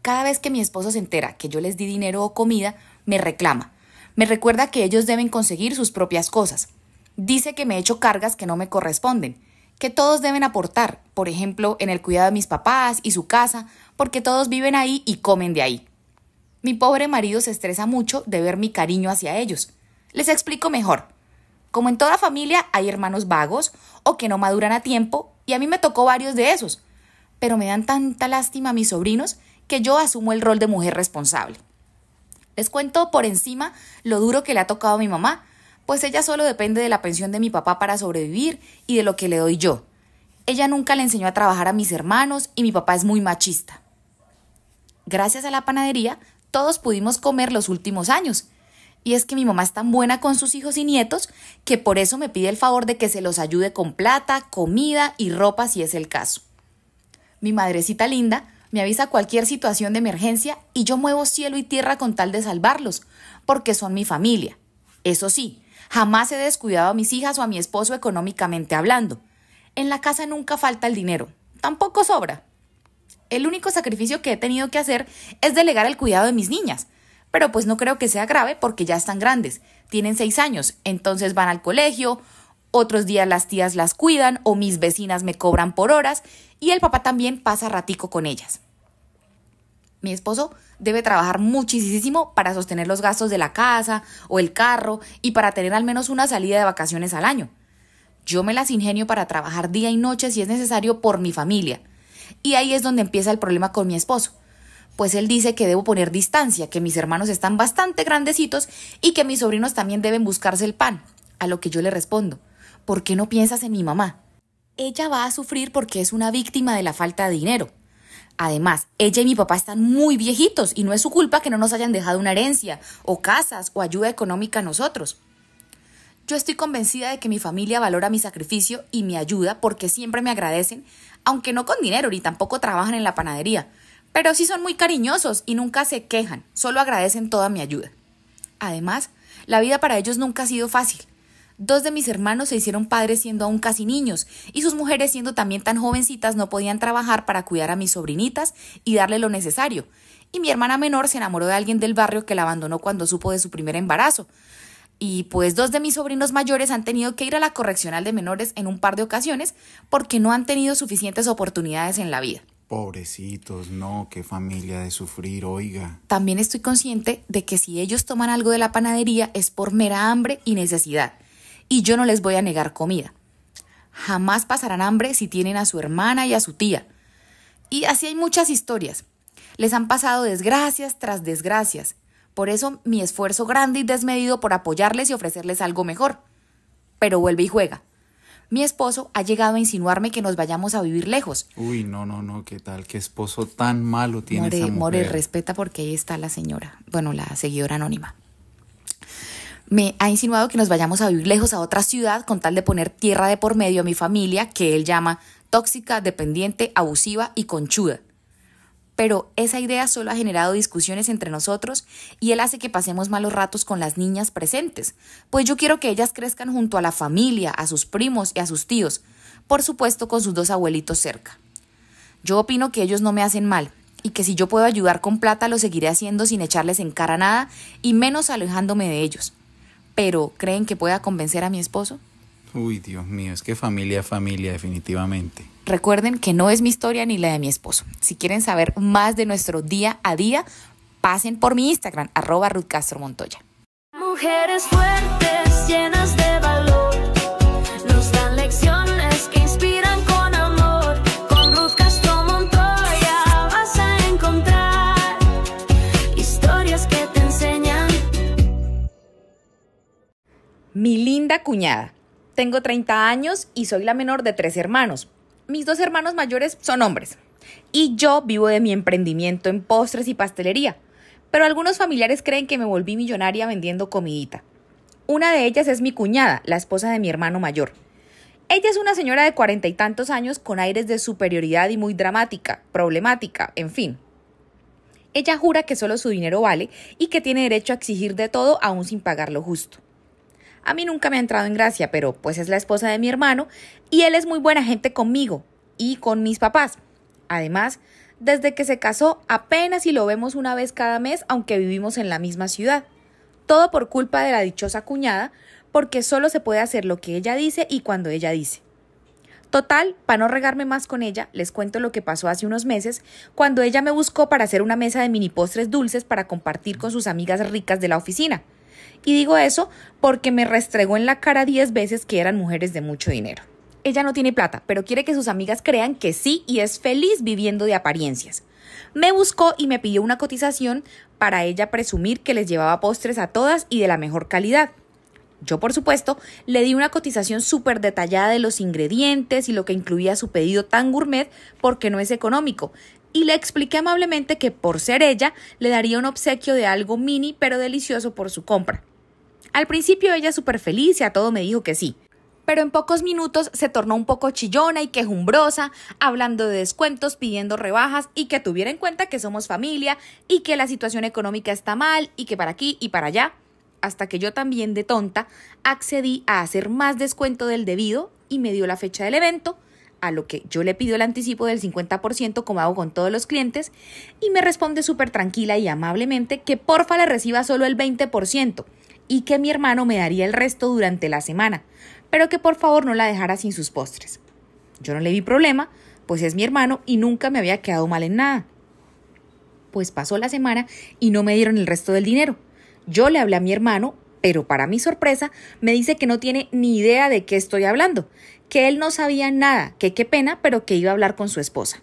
Cada vez que mi esposo se entera que yo les di dinero o comida, me reclama. Me recuerda que ellos deben conseguir sus propias cosas. Dice que me he hecho cargas que no me corresponden, que todos deben aportar, por ejemplo, en el cuidado de mis papás y su casa, porque todos viven ahí y comen de ahí. Mi pobre marido se estresa mucho de ver mi cariño hacia ellos. Les explico mejor. Como en toda familia hay hermanos vagos o que no maduran a tiempo, y a mí me tocó varios de esos. Pero me dan tanta lástima a mis sobrinos que yo asumo el rol de mujer responsable. Les cuento por encima lo duro que le ha tocado a mi mamá, pues ella solo depende de la pensión de mi papá para sobrevivir y de lo que le doy yo. Ella nunca le enseñó a trabajar a mis hermanos y mi papá es muy machista. Gracias a la panadería, todos pudimos comer los últimos años. Y es que mi mamá es tan buena con sus hijos y nietos que por eso me pide el favor de que se los ayude con plata, comida y ropa si es el caso. Mi madrecita linda me avisa cualquier situación de emergencia y yo muevo cielo y tierra con tal de salvarlos, porque son mi familia. Eso sí, jamás he descuidado a mis hijas o a mi esposo económicamente hablando. En la casa nunca falta el dinero, tampoco sobra. El único sacrificio que he tenido que hacer es delegar el cuidado de mis niñas, pero pues no creo que sea grave porque ya están grandes, tienen 6 años, entonces van al colegio, otros días las tías las cuidan o mis vecinas me cobran por horas y el papá también pasa ratico con ellas. Mi esposo debe trabajar muchísimo para sostener los gastos de la casa o el carro y para tener al menos una salida de vacaciones al año. Yo me las ingenio para trabajar día y noche si es necesario por mi familia. Y ahí es donde empieza el problema con mi esposo. Pues él dice que debo poner distancia, que mis hermanos están bastante grandecitos y que mis sobrinos también deben buscarse el pan. A lo que yo le respondo, ¿por qué no piensas en mi mamá? Ella va a sufrir porque es una víctima de la falta de dinero. Además, ella y mi papá están muy viejitos y no es su culpa que no nos hayan dejado una herencia, o casas, o ayuda económica a nosotros. Yo estoy convencida de que mi familia valora mi sacrificio y mi ayuda porque siempre me agradecen, aunque no con dinero ni tampoco trabajan en la panadería, pero sí son muy cariñosos y nunca se quejan, solo agradecen toda mi ayuda. Además, la vida para ellos nunca ha sido fácil. 2 de mis hermanos se hicieron padres siendo aún casi niños y sus mujeres siendo también tan jovencitas no podían trabajar para cuidar a mis sobrinitas y darle lo necesario. Y mi hermana menor se enamoró de alguien del barrio que la abandonó cuando supo de su primer embarazo. Y pues 2 de mis sobrinos mayores han tenido que ir a la correccional de menores en un par de ocasiones porque no han tenido suficientes oportunidades en la vida. Pobrecitos, no, qué familia de sufrir, oiga. También estoy consciente de que si ellos toman algo de la panadería es por mera hambre y necesidad. Y yo no les voy a negar comida. Jamás pasarán hambre si tienen a su hermana y a su tía. Y así hay muchas historias. Les han pasado desgracias tras desgracias. Por eso mi esfuerzo grande y desmedido por apoyarles y ofrecerles algo mejor. Pero vuelve y juega. Mi esposo ha llegado a insinuarme que nos vayamos a vivir lejos. Uy, no, ¿qué tal? ¿Qué esposo tan malo tiene esa mujer? More, respeta porque ahí está la señora. Bueno, la seguidora anónima. Me ha insinuado que nos vayamos a vivir lejos a otra ciudad con tal de poner tierra de por medio a mi familia, que él llama tóxica, dependiente, abusiva y conchuda. Pero esa idea solo ha generado discusiones entre nosotros y él hace que pasemos malos ratos con las niñas presentes, pues yo quiero que ellas crezcan junto a la familia, a sus primos y a sus tíos, por supuesto con sus 2 abuelitos cerca. Yo opino que ellos no me hacen mal y que si yo puedo ayudar con plata lo seguiré haciendo sin echarles en cara nada y menos alejándome de ellos. Pero, ¿creen que pueda convencer a mi esposo? Uy, Dios mío, es que familia es familia, definitivamente. Recuerden que no es mi historia ni la de mi esposo. Si quieren saber más de nuestro día a día, pasen por mi Instagram, @RuthCastroMontoya. Mujeres fuertes, llenas de valor, nos dan lecciones que inspiran con amor. Con Ruth Castro Montoya vas a encontrar historias que te enseñan. Mi linda cuñada. Tengo 30 años y soy la menor de 3 hermanos. Mis 2 hermanos mayores son hombres. Y yo vivo de mi emprendimiento en postres y pastelería. Pero algunos familiares creen que me volví millonaria vendiendo comidita. Una de ellas es mi cuñada, la esposa de mi hermano mayor. Ella es una señora de 40 y tantos años con aires de superioridad y muy dramática, problemática, en fin. Ella jura que solo su dinero vale y que tiene derecho a exigir de todo aún sin pagar lo justo. A mí nunca me ha entrado en gracia, pero pues es la esposa de mi hermano y él es muy buena gente conmigo y con mis papás. Además, desde que se casó apenas si lo vemos una vez cada mes, aunque vivimos en la misma ciudad. Todo por culpa de la dichosa cuñada, porque solo se puede hacer lo que ella dice y cuando ella dice. Total, para no regarme más con ella, les cuento lo que pasó hace unos meses, cuando ella me buscó para hacer una mesa de mini postres dulces para compartir con sus amigas ricas de la oficina. Y digo eso porque me restregó en la cara 10 veces que eran mujeres de mucho dinero. Ella no tiene plata, pero quiere que sus amigas crean que sí y es feliz viviendo de apariencias. Me buscó y me pidió una cotización para ella presumir que les llevaba postres a todas y de la mejor calidad. Yo, por supuesto, le di una cotización súper detallada de los ingredientes y lo que incluía su pedido tan gourmet porque no es económico. Y le expliqué amablemente que por ser ella, le daría un obsequio de algo mini pero delicioso por su compra. Al principio ella súper feliz y a todo me dijo que sí. Pero en pocos minutos se tornó un poco chillona y quejumbrosa, hablando de descuentos, pidiendo rebajas y que tuviera en cuenta que somos familia y que la situación económica está mal y que para aquí y para allá. Hasta que yo también de tonta accedí a hacer más descuento del debido y me dio la fecha del evento, a lo que yo le pido el anticipo del 50% como hago con todos los clientes y me responde súper tranquila y amablemente que porfa le reciba solo el 20% y que mi hermano me daría el resto durante la semana, pero que por favor no la dejara sin sus postres. Yo no le vi problema, pues es mi hermano y nunca me había quedado mal en nada. Pues pasó la semana y no me dieron el resto del dinero. Yo le hablé a mi hermano, pero para mi sorpresa me dice que no tiene ni idea de qué estoy hablando, que él no sabía nada, que qué pena, pero que iba a hablar con su esposa.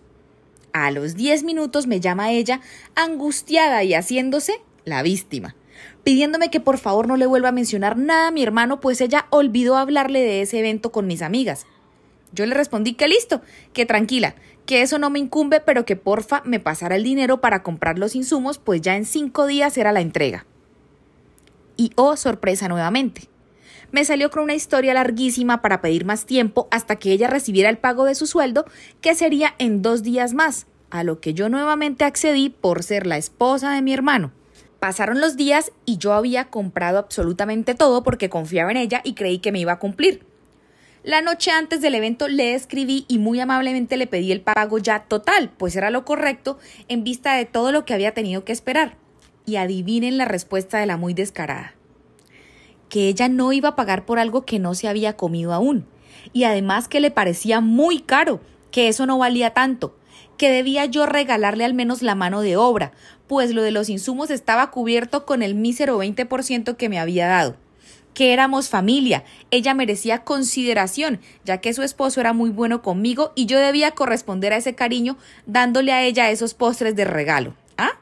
A los 10 minutos me llama ella, angustiada y haciéndose la víctima, pidiéndome que por favor no le vuelva a mencionar nada a mi hermano, pues ella olvidó hablarle de ese evento con mis amigas. Yo le respondí que listo, que tranquila, que eso no me incumbe, pero que porfa me pasara el dinero para comprar los insumos, pues ya en 5 días era la entrega. Y oh, sorpresa nuevamente. Me salió con una historia larguísima para pedir más tiempo hasta que ella recibiera el pago de su sueldo, que sería en 2 días más, a lo que yo nuevamente accedí por ser la esposa de mi hermano. Pasaron los días y yo había comprado absolutamente todo porque confiaba en ella y creí que me iba a cumplir. La noche antes del evento le escribí y muy amablemente le pedí el pago ya total, pues era lo correcto en vista de todo lo que había tenido que esperar. Y adivinen la respuesta de la muy descarada. Que ella no iba a pagar por algo que no se había comido aún. Y además que le parecía muy caro, que eso no valía tanto, que debía yo regalarle al menos la mano de obra, pues lo de los insumos estaba cubierto con el mísero 20% que me había dado. Que éramos familia, ella merecía consideración, ya que su esposo era muy bueno conmigo y yo debía corresponder a ese cariño dándole a ella esos postres de regalo. ¿Ah?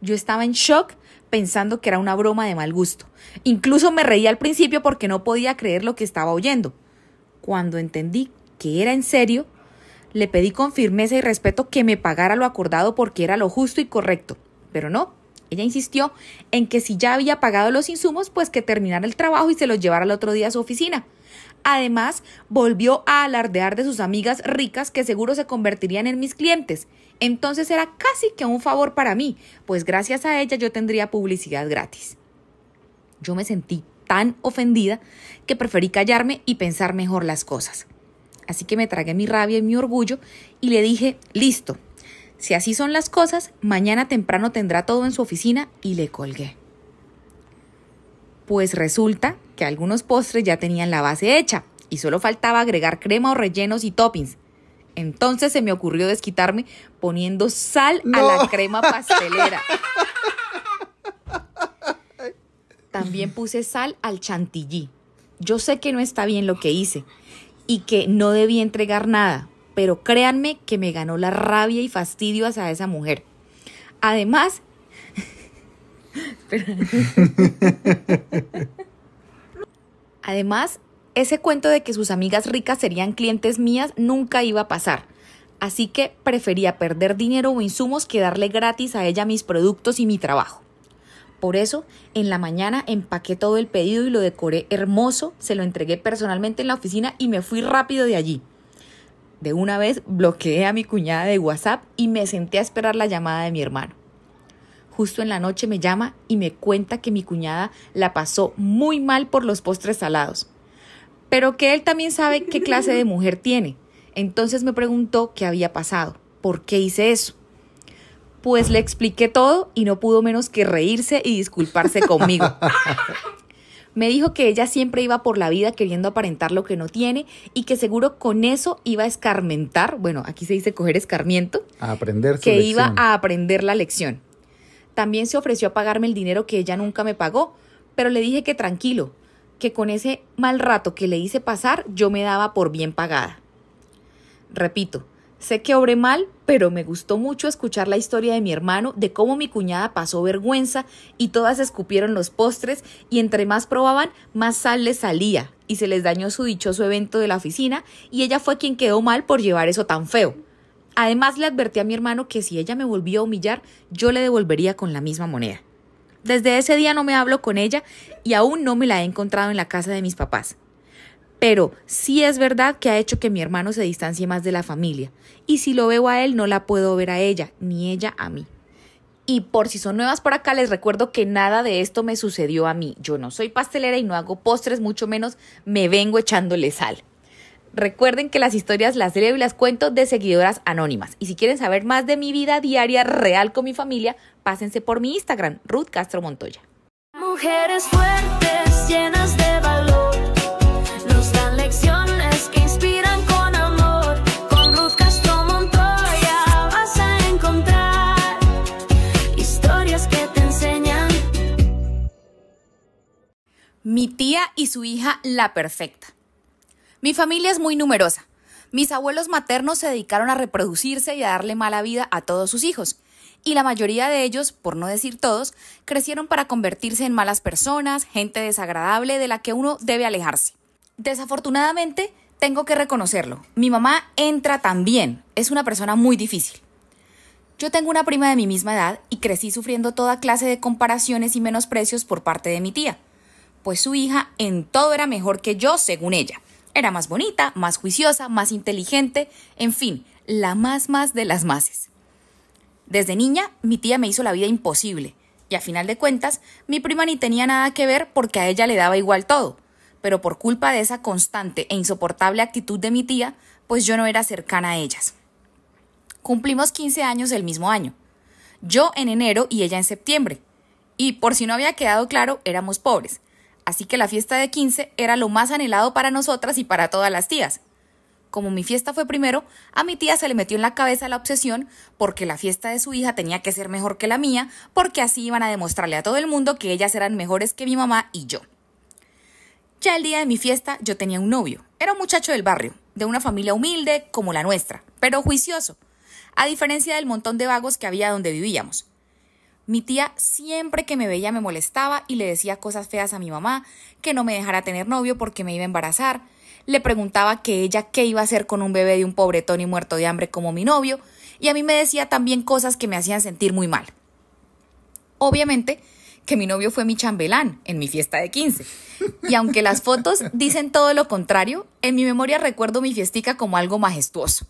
Yo estaba en shock pensando que era una broma de mal gusto. Incluso me reí al principio porque no podía creer lo que estaba oyendo. Cuando entendí que era en serio, le pedí con firmeza y respeto que me pagara lo acordado porque era lo justo y correcto. Pero no, ella insistió en que si ya había pagado los insumos, pues que terminara el trabajo y se los llevara el otro día a su oficina. Además, volvió a alardear de sus amigas ricas que seguro se convertirían en mis clientes. Entonces era casi que un favor para mí, pues gracias a ella yo tendría publicidad gratis. Yo me sentí tan ofendida que preferí callarme y pensar mejor las cosas. Así que me tragué mi rabia y mi orgullo y le dije, listo, si así son las cosas, mañana temprano tendrá todo en su oficina y le colgué. Pues resulta que algunos postres ya tenían la base hecha y solo faltaba agregar crema o rellenos y toppings. Entonces se me ocurrió desquitarme poniendo sal a la crema pastelera. También puse sal al chantilly. Yo sé que no está bien lo que hice y que no debí entregar nada, pero créanme que me ganó la rabia y fastidio hacia esa mujer. Además, ese cuento de que sus amigas ricas serían clientes mías nunca iba a pasar. Así que prefería perder dinero o insumos que darle gratis a ella mis productos y mi trabajo. Por eso, en la mañana empaqué todo el pedido y lo decoré hermoso, se lo entregué personalmente en la oficina y me fui rápido de allí. De una vez bloqueé a mi cuñada de WhatsApp y me senté a esperar la llamada de mi hermano. Justo en la noche me llama y me cuenta que mi cuñada la pasó muy mal por los postres salados, pero que él también sabe qué clase de mujer tiene. Entonces me preguntó qué había pasado, por qué hice eso. Pues le expliqué todo y no pudo menos que reírse y disculparse conmigo. Me dijo que ella siempre iba por la vida queriendo aparentar lo que no tiene y que seguro con eso iba a escarmentar, bueno, aquí se dice coger escarmiento, A aprender su que lección. iba a aprender la lección. También se ofreció a pagarme el dinero que ella nunca me pagó, pero le dije que tranquilo, que con ese mal rato que le hice pasar yo me daba por bien pagada. Repito, sé que obré mal, pero me gustó mucho escuchar la historia de mi hermano, de cómo mi cuñada pasó vergüenza y todas escupieron los postres y entre más probaban, más sal les salía y se les dañó su dichoso evento de la oficina y ella fue quien quedó mal por llevar eso tan feo. Además le advertí a mi hermano que si ella me volvía a humillar, yo le devolvería con la misma moneda. Desde ese día no me hablo con ella y aún no me la he encontrado en la casa de mis papás. Pero sí es verdad que ha hecho que mi hermano se distancie más de la familia. Y si lo veo a él, no la puedo ver a ella, ni ella a mí. Y por si son nuevas por acá, les recuerdo que nada de esto me sucedió a mí. Yo no soy pastelera y no hago postres, mucho menos me vengo echándole sal. Recuerden que las historias las leo y las cuento de seguidoras anónimas. Y si quieren saber más de mi vida diaria real con mi familia, pásense por mi Instagram, Ruth Castro Montoya. Mujeres fuertes, llenas de valor, nos dan lecciones que inspiran con amor. Con Ruth Castro Montoya vas a encontrar historias que te enseñan. Mi tía y su hija la perfecta. Mi familia es muy numerosa. Mis abuelos maternos se dedicaron a reproducirse y a darle mala vida a todos sus hijos. Y la mayoría de ellos, por no decir todos, crecieron para convertirse en malas personas, gente desagradable de la que uno debe alejarse. Desafortunadamente, tengo que reconocerlo. Mi mamá entra también. Es una persona muy difícil. Yo tengo una prima de mi misma edad y crecí sufriendo toda clase de comparaciones y menosprecios por parte de mi tía. Pues su hija en todo era mejor que yo, según ella. Era más bonita, más juiciosa, más inteligente, en fin, la más de las máses. Desde niña, mi tía me hizo la vida imposible, y a final de cuentas, mi prima ni tenía nada que ver porque a ella le daba igual todo, pero por culpa de esa constante e insoportable actitud de mi tía, pues yo no era cercana a ellas. Cumplimos 15 años el mismo año, yo en enero y ella en septiembre, y por si no había quedado claro, éramos pobres. Así que la fiesta de 15 era lo más anhelado para nosotras y para todas las tías. Como mi fiesta fue primero, a mi tía se le metió en la cabeza la obsesión porque la fiesta de su hija tenía que ser mejor que la mía, porque así iban a demostrarle a todo el mundo que ellas eran mejores que mi mamá y yo. Ya el día de mi fiesta yo tenía un novio. Era un muchacho del barrio, de una familia humilde como la nuestra, pero juicioso, a diferencia del montón de vagos que había donde vivíamos. Mi tía siempre que me veía me molestaba y le decía cosas feas a mi mamá, que no me dejara tener novio porque me iba a embarazar. Le preguntaba que ella qué iba a hacer con un bebé de un pobretón y muerto de hambre como mi novio, y a mí me decía también cosas que me hacían sentir muy mal. Obviamente que mi novio fue mi chambelán en mi fiesta de 15, y aunque las fotos dicen todo lo contrario, en mi memoria recuerdo mi fiestica como algo majestuoso.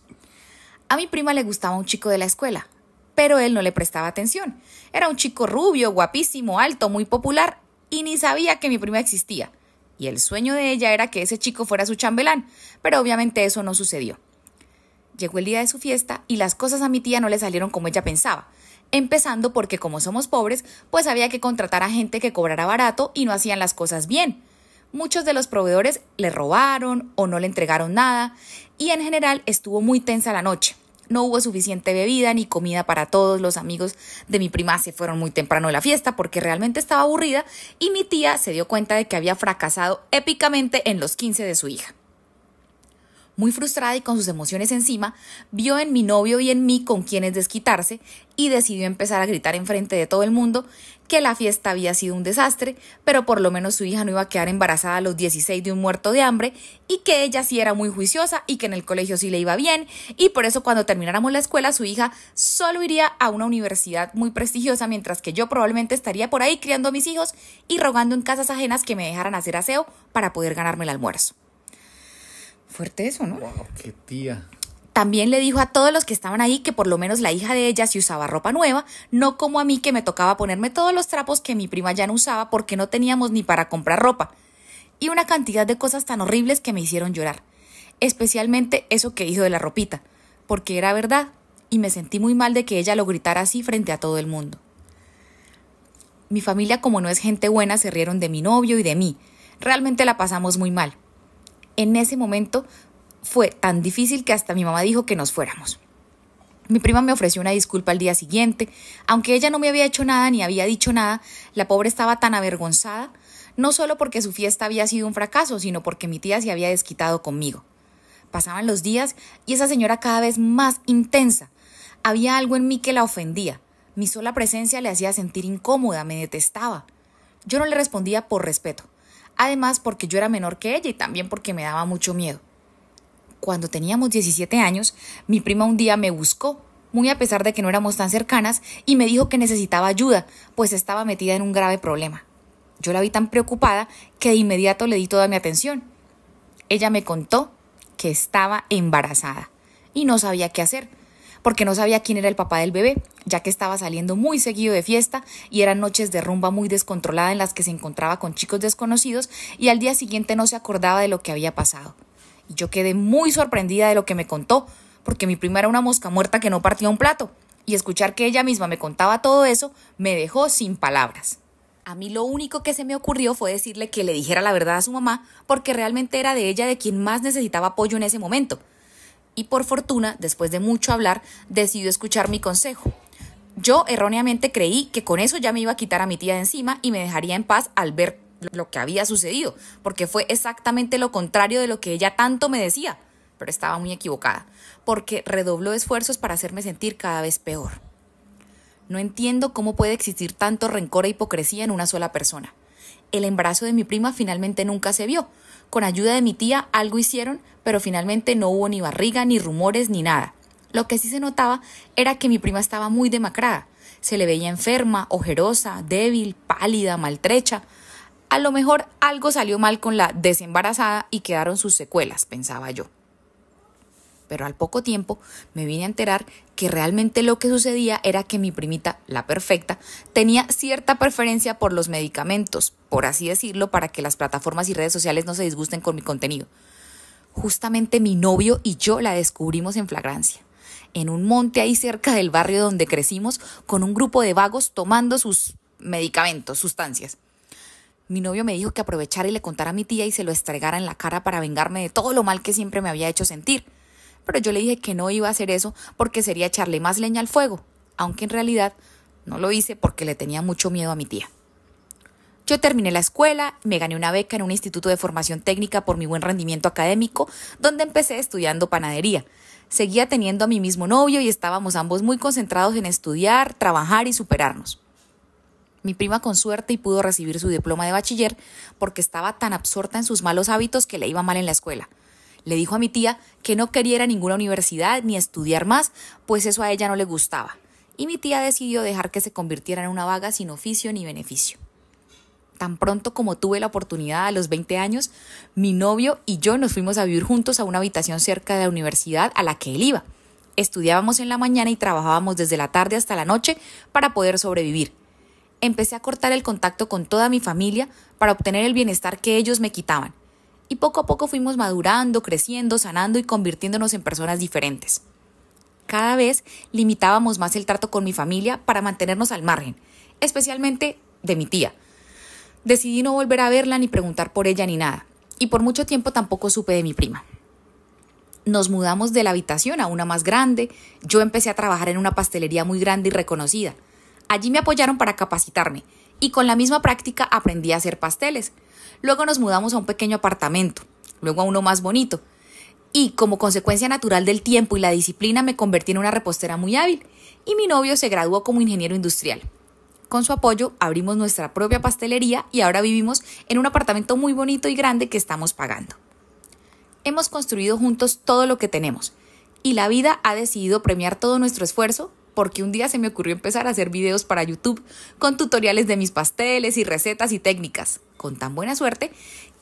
A mi prima le gustaba un chico de la escuela, pero él no le prestaba atención. Era un chico rubio, guapísimo, alto, muy popular, y ni sabía que mi prima existía. Y el sueño de ella era que ese chico fuera su chambelán, pero obviamente eso no sucedió. Llegó el día de su fiesta y las cosas a mi tía no le salieron como ella pensaba, empezando porque como somos pobres, pues había que contratar a gente que cobrara barato y no hacían las cosas bien. Muchos de los proveedores le robaron o no le entregaron nada, y en general estuvo muy tensa la noche. No hubo suficiente bebida ni comida para todos. Los amigos de mi prima se fueron muy temprano de la fiesta porque realmente estaba aburrida y mi tía se dio cuenta de que había fracasado épicamente en los 15 de su hija. Muy frustrada y con sus emociones encima, vio en mi novio y en mí con quienes desquitarse y decidió empezar a gritar enfrente de todo el mundo que la fiesta había sido un desastre, pero por lo menos su hija no iba a quedar embarazada a los 16 de un muerto de hambre y que ella sí era muy juiciosa y que en el colegio sí le iba bien y por eso cuando termináramos la escuela su hija solo iría a una universidad muy prestigiosa mientras que yo probablemente estaría por ahí criando a mis hijos y rogando en casas ajenas que me dejaran hacer aseo para poder ganarme el almuerzo. Fuerte eso, ¿no? Wow, qué tía. También le dijo a todos los que estaban ahí que por lo menos la hija de ella sí usaba ropa nueva, no como a mí que me tocaba ponerme todos los trapos que mi prima ya no usaba porque no teníamos ni para comprar ropa. Y una cantidad de cosas tan horribles que me hicieron llorar. Especialmente eso que dijo de la ropita, porque era verdad y me sentí muy mal de que ella lo gritara así frente a todo el mundo. Mi familia, como no es gente buena, se rieron de mi novio y de mí. Realmente la pasamos muy mal. En ese momento fue tan difícil que hasta mi mamá dijo que nos fuéramos. Mi prima me ofreció una disculpa al día siguiente. Aunque ella no me había hecho nada ni había dicho nada, la pobre estaba tan avergonzada, no solo porque su fiesta había sido un fracaso, sino porque mi tía se había desquitado conmigo. Pasaban los días y esa señora cada vez más intensa. Había algo en mí que la ofendía. Mi sola presencia le hacía sentir incómoda, me detestaba. Yo no le respondía por respeto. Además porque yo era menor que ella y también porque me daba mucho miedo. Cuando teníamos 17 años, mi prima un día me buscó, muy a pesar de que no éramos tan cercanas, y me dijo que necesitaba ayuda, pues estaba metida en un grave problema. Yo la vi tan preocupada que de inmediato le di toda mi atención. Ella me contó que estaba embarazada y no sabía qué hacer, porque no sabía quién era el papá del bebé, ya que estaba saliendo muy seguido de fiesta y eran noches de rumba muy descontrolada en las que se encontraba con chicos desconocidos y al día siguiente no se acordaba de lo que había pasado. Y yo quedé muy sorprendida de lo que me contó, porque mi prima era una mosca muerta que no partía un plato, y escuchar que ella misma me contaba todo eso me dejó sin palabras. A mí lo único que se me ocurrió fue decirle que le dijera la verdad a su mamá, porque realmente era de ella de quien más necesitaba apoyo en ese momento. Y por fortuna, después de mucho hablar, decidió escuchar mi consejo. Yo erróneamente creí que con eso ya me iba a quitar a mi tía de encima y me dejaría en paz al ver lo que había sucedido, porque fue exactamente lo contrario de lo que ella tanto me decía, pero estaba muy equivocada, porque redobló esfuerzos para hacerme sentir cada vez peor. No entiendo cómo puede existir tanto rencor e hipocresía en una sola persona. El embarazo de mi prima finalmente nunca se vio. Con ayuda de mi tía algo hicieron, pero finalmente no hubo ni barriga, ni rumores, ni nada. Lo que sí se notaba era que mi prima estaba muy demacrada. Se le veía enferma, ojerosa, débil, pálida, maltrecha. A lo mejor algo salió mal con la desembarazada y quedaron sus secuelas, pensaba yo. Pero al poco tiempo me vine a enterar que realmente lo que sucedía era que mi primita, la perfecta, tenía cierta preferencia por los medicamentos, por así decirlo, para que las plataformas y redes sociales no se disgusten con mi contenido. Justamente mi novio y yo la descubrimos en flagrancia, en un monte ahí cerca del barrio donde crecimos, con un grupo de vagos tomando sus medicamentos, sustancias. Mi novio me dijo que aprovechara y le contara a mi tía y se lo estregara en la cara para vengarme de todo lo mal que siempre me había hecho sentir. Pero yo le dije que no iba a hacer eso porque sería echarle más leña al fuego, aunque en realidad no lo hice porque le tenía mucho miedo a mi tía. Yo terminé la escuela, me gané una beca en un instituto de formación técnica por mi buen rendimiento académico, donde empecé estudiando panadería. Seguía teniendo a mi mismo novio y estábamos ambos muy concentrados en estudiar, trabajar y superarnos. Mi prima con suerte y pudo recibir su diploma de bachiller porque estaba tan absorta en sus malos hábitos que le iba mal en la escuela. Le dijo a mi tía que no quería ir a ninguna universidad ni estudiar más, pues eso a ella no le gustaba. Y mi tía decidió dejar que se convirtiera en una vaga sin oficio ni beneficio. Tan pronto como tuve la oportunidad a los 20 años, mi novio y yo nos fuimos a vivir juntos a una habitación cerca de la universidad a la que él iba. Estudiábamos en la mañana y trabajábamos desde la tarde hasta la noche para poder sobrevivir. Empecé a cortar el contacto con toda mi familia para obtener el bienestar que ellos me quitaban. Y poco a poco fuimos madurando, creciendo, sanando y convirtiéndonos en personas diferentes. Cada vez limitábamos más el trato con mi familia para mantenernos al margen, especialmente de mi tía. Decidí no volver a verla ni preguntar por ella ni nada, y por mucho tiempo tampoco supe de mi prima. Nos mudamos de la habitación a una más grande, yo empecé a trabajar en una pastelería muy grande y reconocida. Allí me apoyaron para capacitarme, y con la misma práctica aprendí a hacer pasteles. Luego nos mudamos a un pequeño apartamento, luego a uno más bonito, Y como consecuencia natural del tiempo y la disciplina me convertí en una repostera muy hábil y mi novio se graduó como ingeniero industrial. Con su apoyo abrimos nuestra propia pastelería y ahora vivimos en un apartamento muy bonito y grande que estamos pagando. Hemos construido juntos todo lo que tenemos y la vida ha decidido premiar todo nuestro esfuerzo porque un día se me ocurrió empezar a hacer videos para YouTube con tutoriales de mis pasteles y recetas y técnicas, con tan buena suerte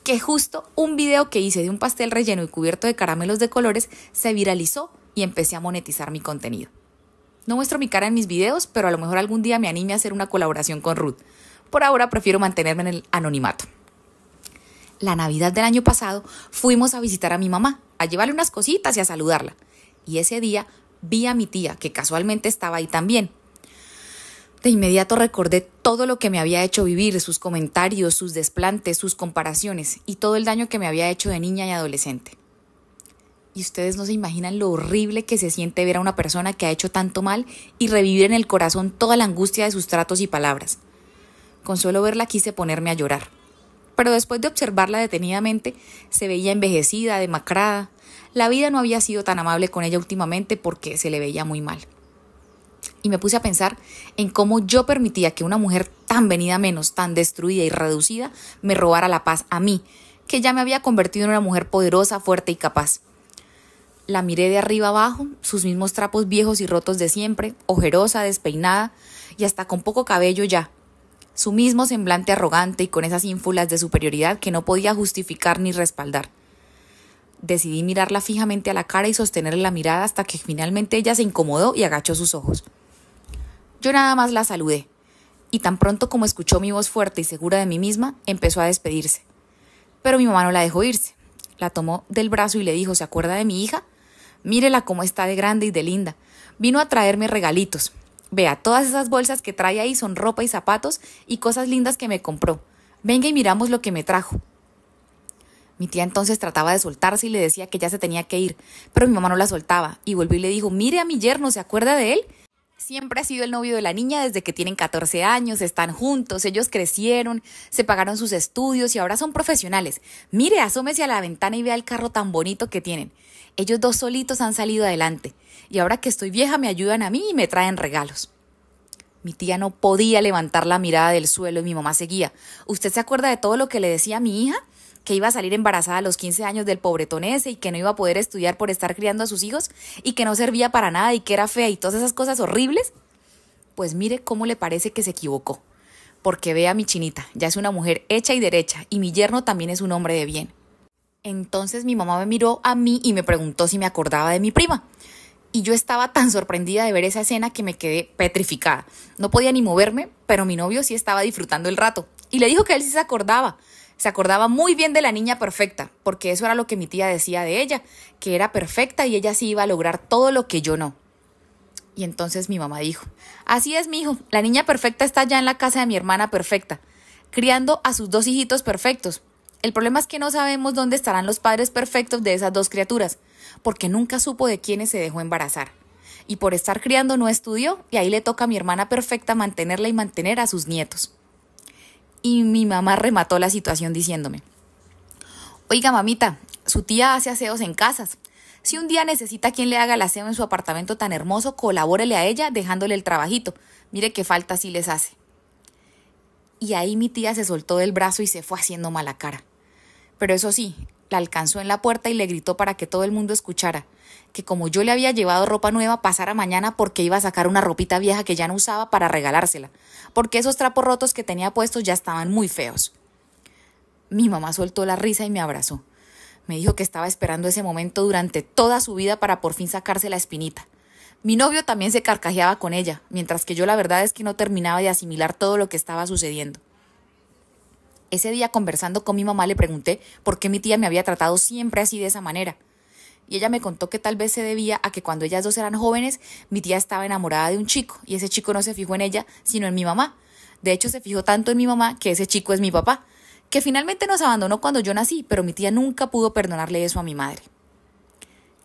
que justo un video que hice de un pastel relleno y cubierto de caramelos de colores se viralizó y empecé a monetizar mi contenido. No muestro mi cara en mis videos, pero a lo mejor algún día me anime a hacer una colaboración con Ruth. Por ahora prefiero mantenerme en el anonimato. La Navidad del año pasado fuimos a visitar a mi mamá, a llevarle unas cositas y a saludarla. Y ese día vi a mi tía, que casualmente estaba ahí también. De inmediato recordé todo lo que me había hecho vivir, sus comentarios, sus desplantes, sus comparaciones y todo el daño que me había hecho de niña y adolescente. Y ustedes no se imaginan lo horrible que se siente ver a una persona que ha hecho tanto mal y revivir en el corazón toda la angustia de sus tratos y palabras. Con solo verla quise ponerme a llorar. Pero después de observarla detenidamente, se veía envejecida, demacrada. La vida no había sido tan amable con ella últimamente porque se le veía muy mal. Y me puse a pensar en cómo yo permitía que una mujer tan venida menos, tan destruida y reducida, me robara la paz a mí, que ya me había convertido en una mujer poderosa, fuerte y capaz. La miré de arriba abajo, sus mismos trapos viejos y rotos de siempre, ojerosa, despeinada y hasta con poco cabello ya. Su mismo semblante arrogante y con esas ínfulas de superioridad que no podía justificar ni respaldar. Decidí mirarla fijamente a la cara y sostenerle la mirada hasta que finalmente ella se incomodó y agachó sus ojos. Yo nada más la saludé, y tan pronto como escuchó mi voz fuerte y segura de mí misma, empezó a despedirse. Pero mi mamá no la dejó irse. La tomó del brazo y le dijo, ¿se acuerda de mi hija? Mírela cómo está de grande y de linda. Vino a traerme regalitos. Vea, todas esas bolsas que trae ahí son ropa y zapatos y cosas lindas que me compró. Venga y miramos lo que me trajo. Mi tía entonces trataba de soltarse y le decía que ya se tenía que ir, pero mi mamá no la soltaba y volvió y le dijo, mire a mi yerno, ¿se acuerda de él? Siempre ha sido el novio de la niña desde que tienen 14 años, están juntos, ellos crecieron, se pagaron sus estudios y ahora son profesionales. Mire, asómese a la ventana y vea el carro tan bonito que tienen. Ellos dos solitos han salido adelante y ahora que estoy vieja me ayudan a mí y me traen regalos. Mi tía no podía levantar la mirada del suelo y mi mamá seguía. ¿Usted se acuerda de todo lo que le decía a mi hija? Que iba a salir embarazada a los 15 años del pobretón ese y que no iba a poder estudiar por estar criando a sus hijos y que no servía para nada y que era fea y todas esas cosas horribles. Pues mire cómo le parece que se equivocó. Porque vea a mi chinita, ya es una mujer hecha y derecha y mi yerno también es un hombre de bien. Entonces mi mamá me miró a mí y me preguntó si me acordaba de mi prima. Y yo estaba tan sorprendida de ver esa escena que me quedé petrificada. No podía ni moverme, pero mi novio sí estaba disfrutando el rato. Y le dijo que él sí se acordaba. Se acordaba muy bien de la niña perfecta, porque eso era lo que mi tía decía de ella, que era perfecta y ella sí iba a lograr todo lo que yo no. Y entonces mi mamá dijo, así es, mijo, la niña perfecta está ya en la casa de mi hermana perfecta, criando a sus 2 hijitos perfectos. El problema es que no sabemos dónde estarán los padres perfectos de esas 2 criaturas, porque nunca supo de quiénes se dejó embarazar. Y por estar criando no estudió, y ahí le toca a mi hermana perfecta mantenerla y mantener a sus nietos. Y mi mamá remató la situación diciéndome, oiga mamita, su tía hace aseos en casas. Si un día necesita quien le haga el aseo en su apartamento tan hermoso, colabórele a ella dejándole el trabajito. Mire qué falta sí les hace. Y ahí mi tía se soltó del brazo y se fue haciendo mala cara. Pero eso sí, la alcanzó en la puerta y le gritó para que todo el mundo escuchara, que como yo le había llevado ropa nueva, pasara mañana porque iba a sacar una ropita vieja que ya no usaba para regalársela, porque esos trapos rotos que tenía puestos ya estaban muy feos. Mi mamá soltó la risa y me abrazó. Me dijo que estaba esperando ese momento durante toda su vida para por fin sacarse la espinita. Mi novio también se carcajeaba con ella, mientras que yo la verdad es que no terminaba de asimilar todo lo que estaba sucediendo. Ese día conversando con mi mamá le pregunté por qué mi tía me había tratado siempre así de esa manera. Y ella me contó que tal vez se debía a que cuando ellas 2 eran jóvenes, mi tía estaba enamorada de un chico y ese chico no se fijó en ella, sino en mi mamá. De hecho, se fijó tanto en mi mamá que ese chico es mi papá, que finalmente nos abandonó cuando yo nací, pero mi tía nunca pudo perdonarle eso a mi madre.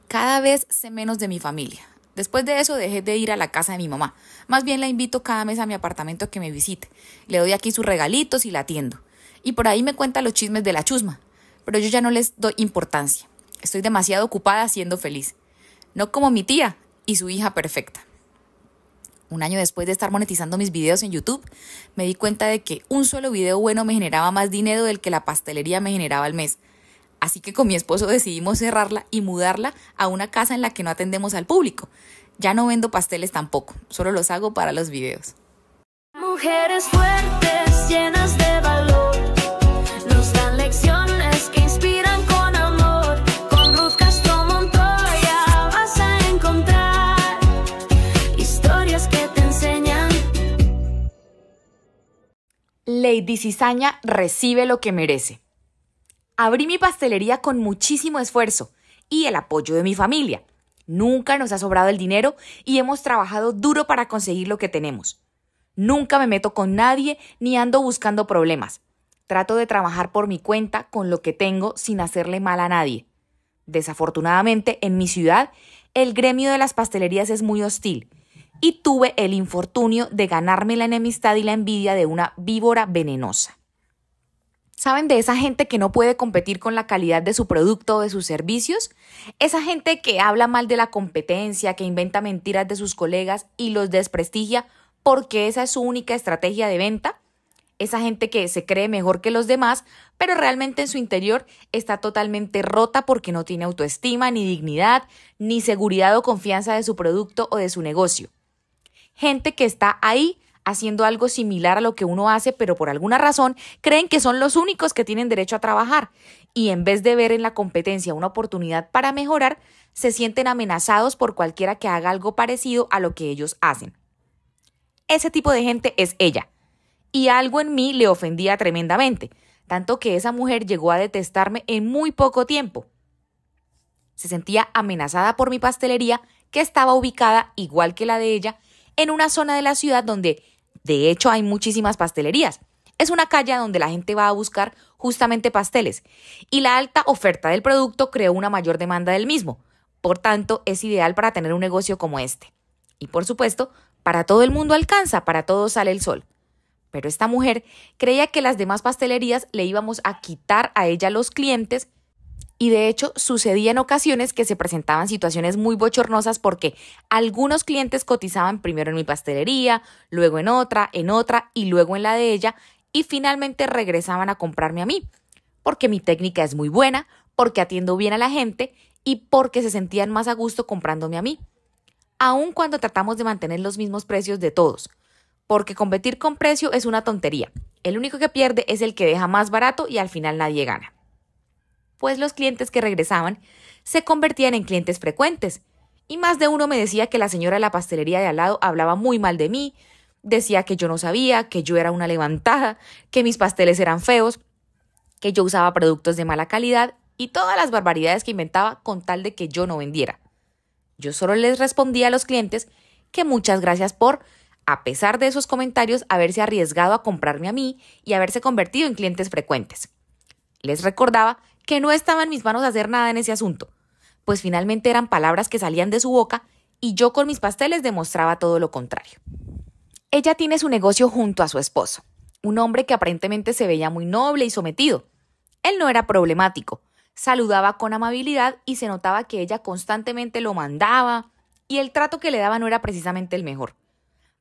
Cada vez sé menos de mi familia. Después de eso dejé de ir a la casa de mi mamá. Más bien la invito cada mes a mi apartamento a que me visite. Le doy aquí sus regalitos y la atiendo. Y por ahí me cuenta los chismes de la chusma, pero yo ya no les doy importancia. Estoy demasiado ocupada siendo feliz. No como mi tía y su hija perfecta. Un año después de estar monetizando mis videos en YouTube, me di cuenta de que un solo video bueno me generaba más dinero del que la pastelería me generaba al mes. Así que con mi esposo decidimos cerrarla y mudarla a una casa en la que no atendemos al público. Ya no vendo pasteles tampoco, solo los hago para los videos. Mujeres fuertes, llenas de valor, nos dan lecciones que inspiran con amor. Con Ruth Castro Montoya vas a encontrar historias que te enseñan. Lady Cizaña recibe lo que merece. Abrí mi pastelería con muchísimo esfuerzo y el apoyo de mi familia. Nunca nos ha sobrado el dinero y hemos trabajado duro para conseguir lo que tenemos. Nunca me meto con nadie ni ando buscando problemas. Trato de trabajar por mi cuenta con lo que tengo sin hacerle mal a nadie. Desafortunadamente, en mi ciudad, el gremio de las pastelerías es muy hostil y tuve el infortunio de ganarme la enemistad y la envidia de una víbora venenosa. ¿Saben de esa gente que no puede competir con la calidad de su producto o de sus servicios? Esa gente que habla mal de la competencia, que inventa mentiras de sus colegas y los desprestigia porque esa es su única estrategia de venta. Esa gente que se cree mejor que los demás, pero realmente en su interior está totalmente rota porque no tiene autoestima, ni dignidad, ni seguridad o confianza de su producto o de su negocio. Gente que está ahí haciendo algo similar a lo que uno hace, pero por alguna razón creen que son los únicos que tienen derecho a trabajar y en vez de ver en la competencia una oportunidad para mejorar, se sienten amenazados por cualquiera que haga algo parecido a lo que ellos hacen. Ese tipo de gente es ella, y algo en mí le ofendía tremendamente, tanto que esa mujer llegó a detestarme en muy poco tiempo. Se sentía amenazada por mi pastelería, que estaba ubicada, igual que la de ella, en una zona de la ciudad donde, de hecho, hay muchísimas pastelerías. Es una calle donde la gente va a buscar justamente pasteles, y la alta oferta del producto creó una mayor demanda del mismo. Por tanto, es ideal para tener un negocio como este. Y por supuesto, para todo el mundo alcanza, para todos sale el sol. Pero esta mujer creía que las demás pastelerías le íbamos a quitar a ella los clientes y de hecho sucedía en ocasiones que se presentaban situaciones muy bochornosas porque algunos clientes cotizaban primero en mi pastelería, luego en otra y luego en la de ella y finalmente regresaban a comprarme a mí, porque mi técnica es muy buena, porque atiendo bien a la gente y porque se sentían más a gusto comprándome a mí. Aun cuando tratamos de mantener los mismos precios de todos, porque competir con precio es una tontería. El único que pierde es el que deja más barato y al final nadie gana. Pues los clientes que regresaban se convertían en clientes frecuentes y más de uno me decía que la señora de la pastelería de al lado hablaba muy mal de mí, decía que yo no sabía, que yo era una levantada, que mis pasteles eran feos, que yo usaba productos de mala calidad y todas las barbaridades que inventaba con tal de que yo no vendiera. Yo solo les respondía a los clientes que muchas gracias por, a pesar de esos comentarios, haberse arriesgado a comprarme a mí y haberse convertido en clientes frecuentes. Les recordaba que no estaba en mis manos hacer nada en ese asunto, pues finalmente eran palabras que salían de su boca y yo con mis pasteles demostraba todo lo contrario. Ella tiene su negocio junto a su esposo, un hombre que aparentemente se veía muy noble y sometido. Él no era problemático, saludaba con amabilidad y se notaba que ella constantemente lo mandaba y el trato que le daba no era precisamente el mejor.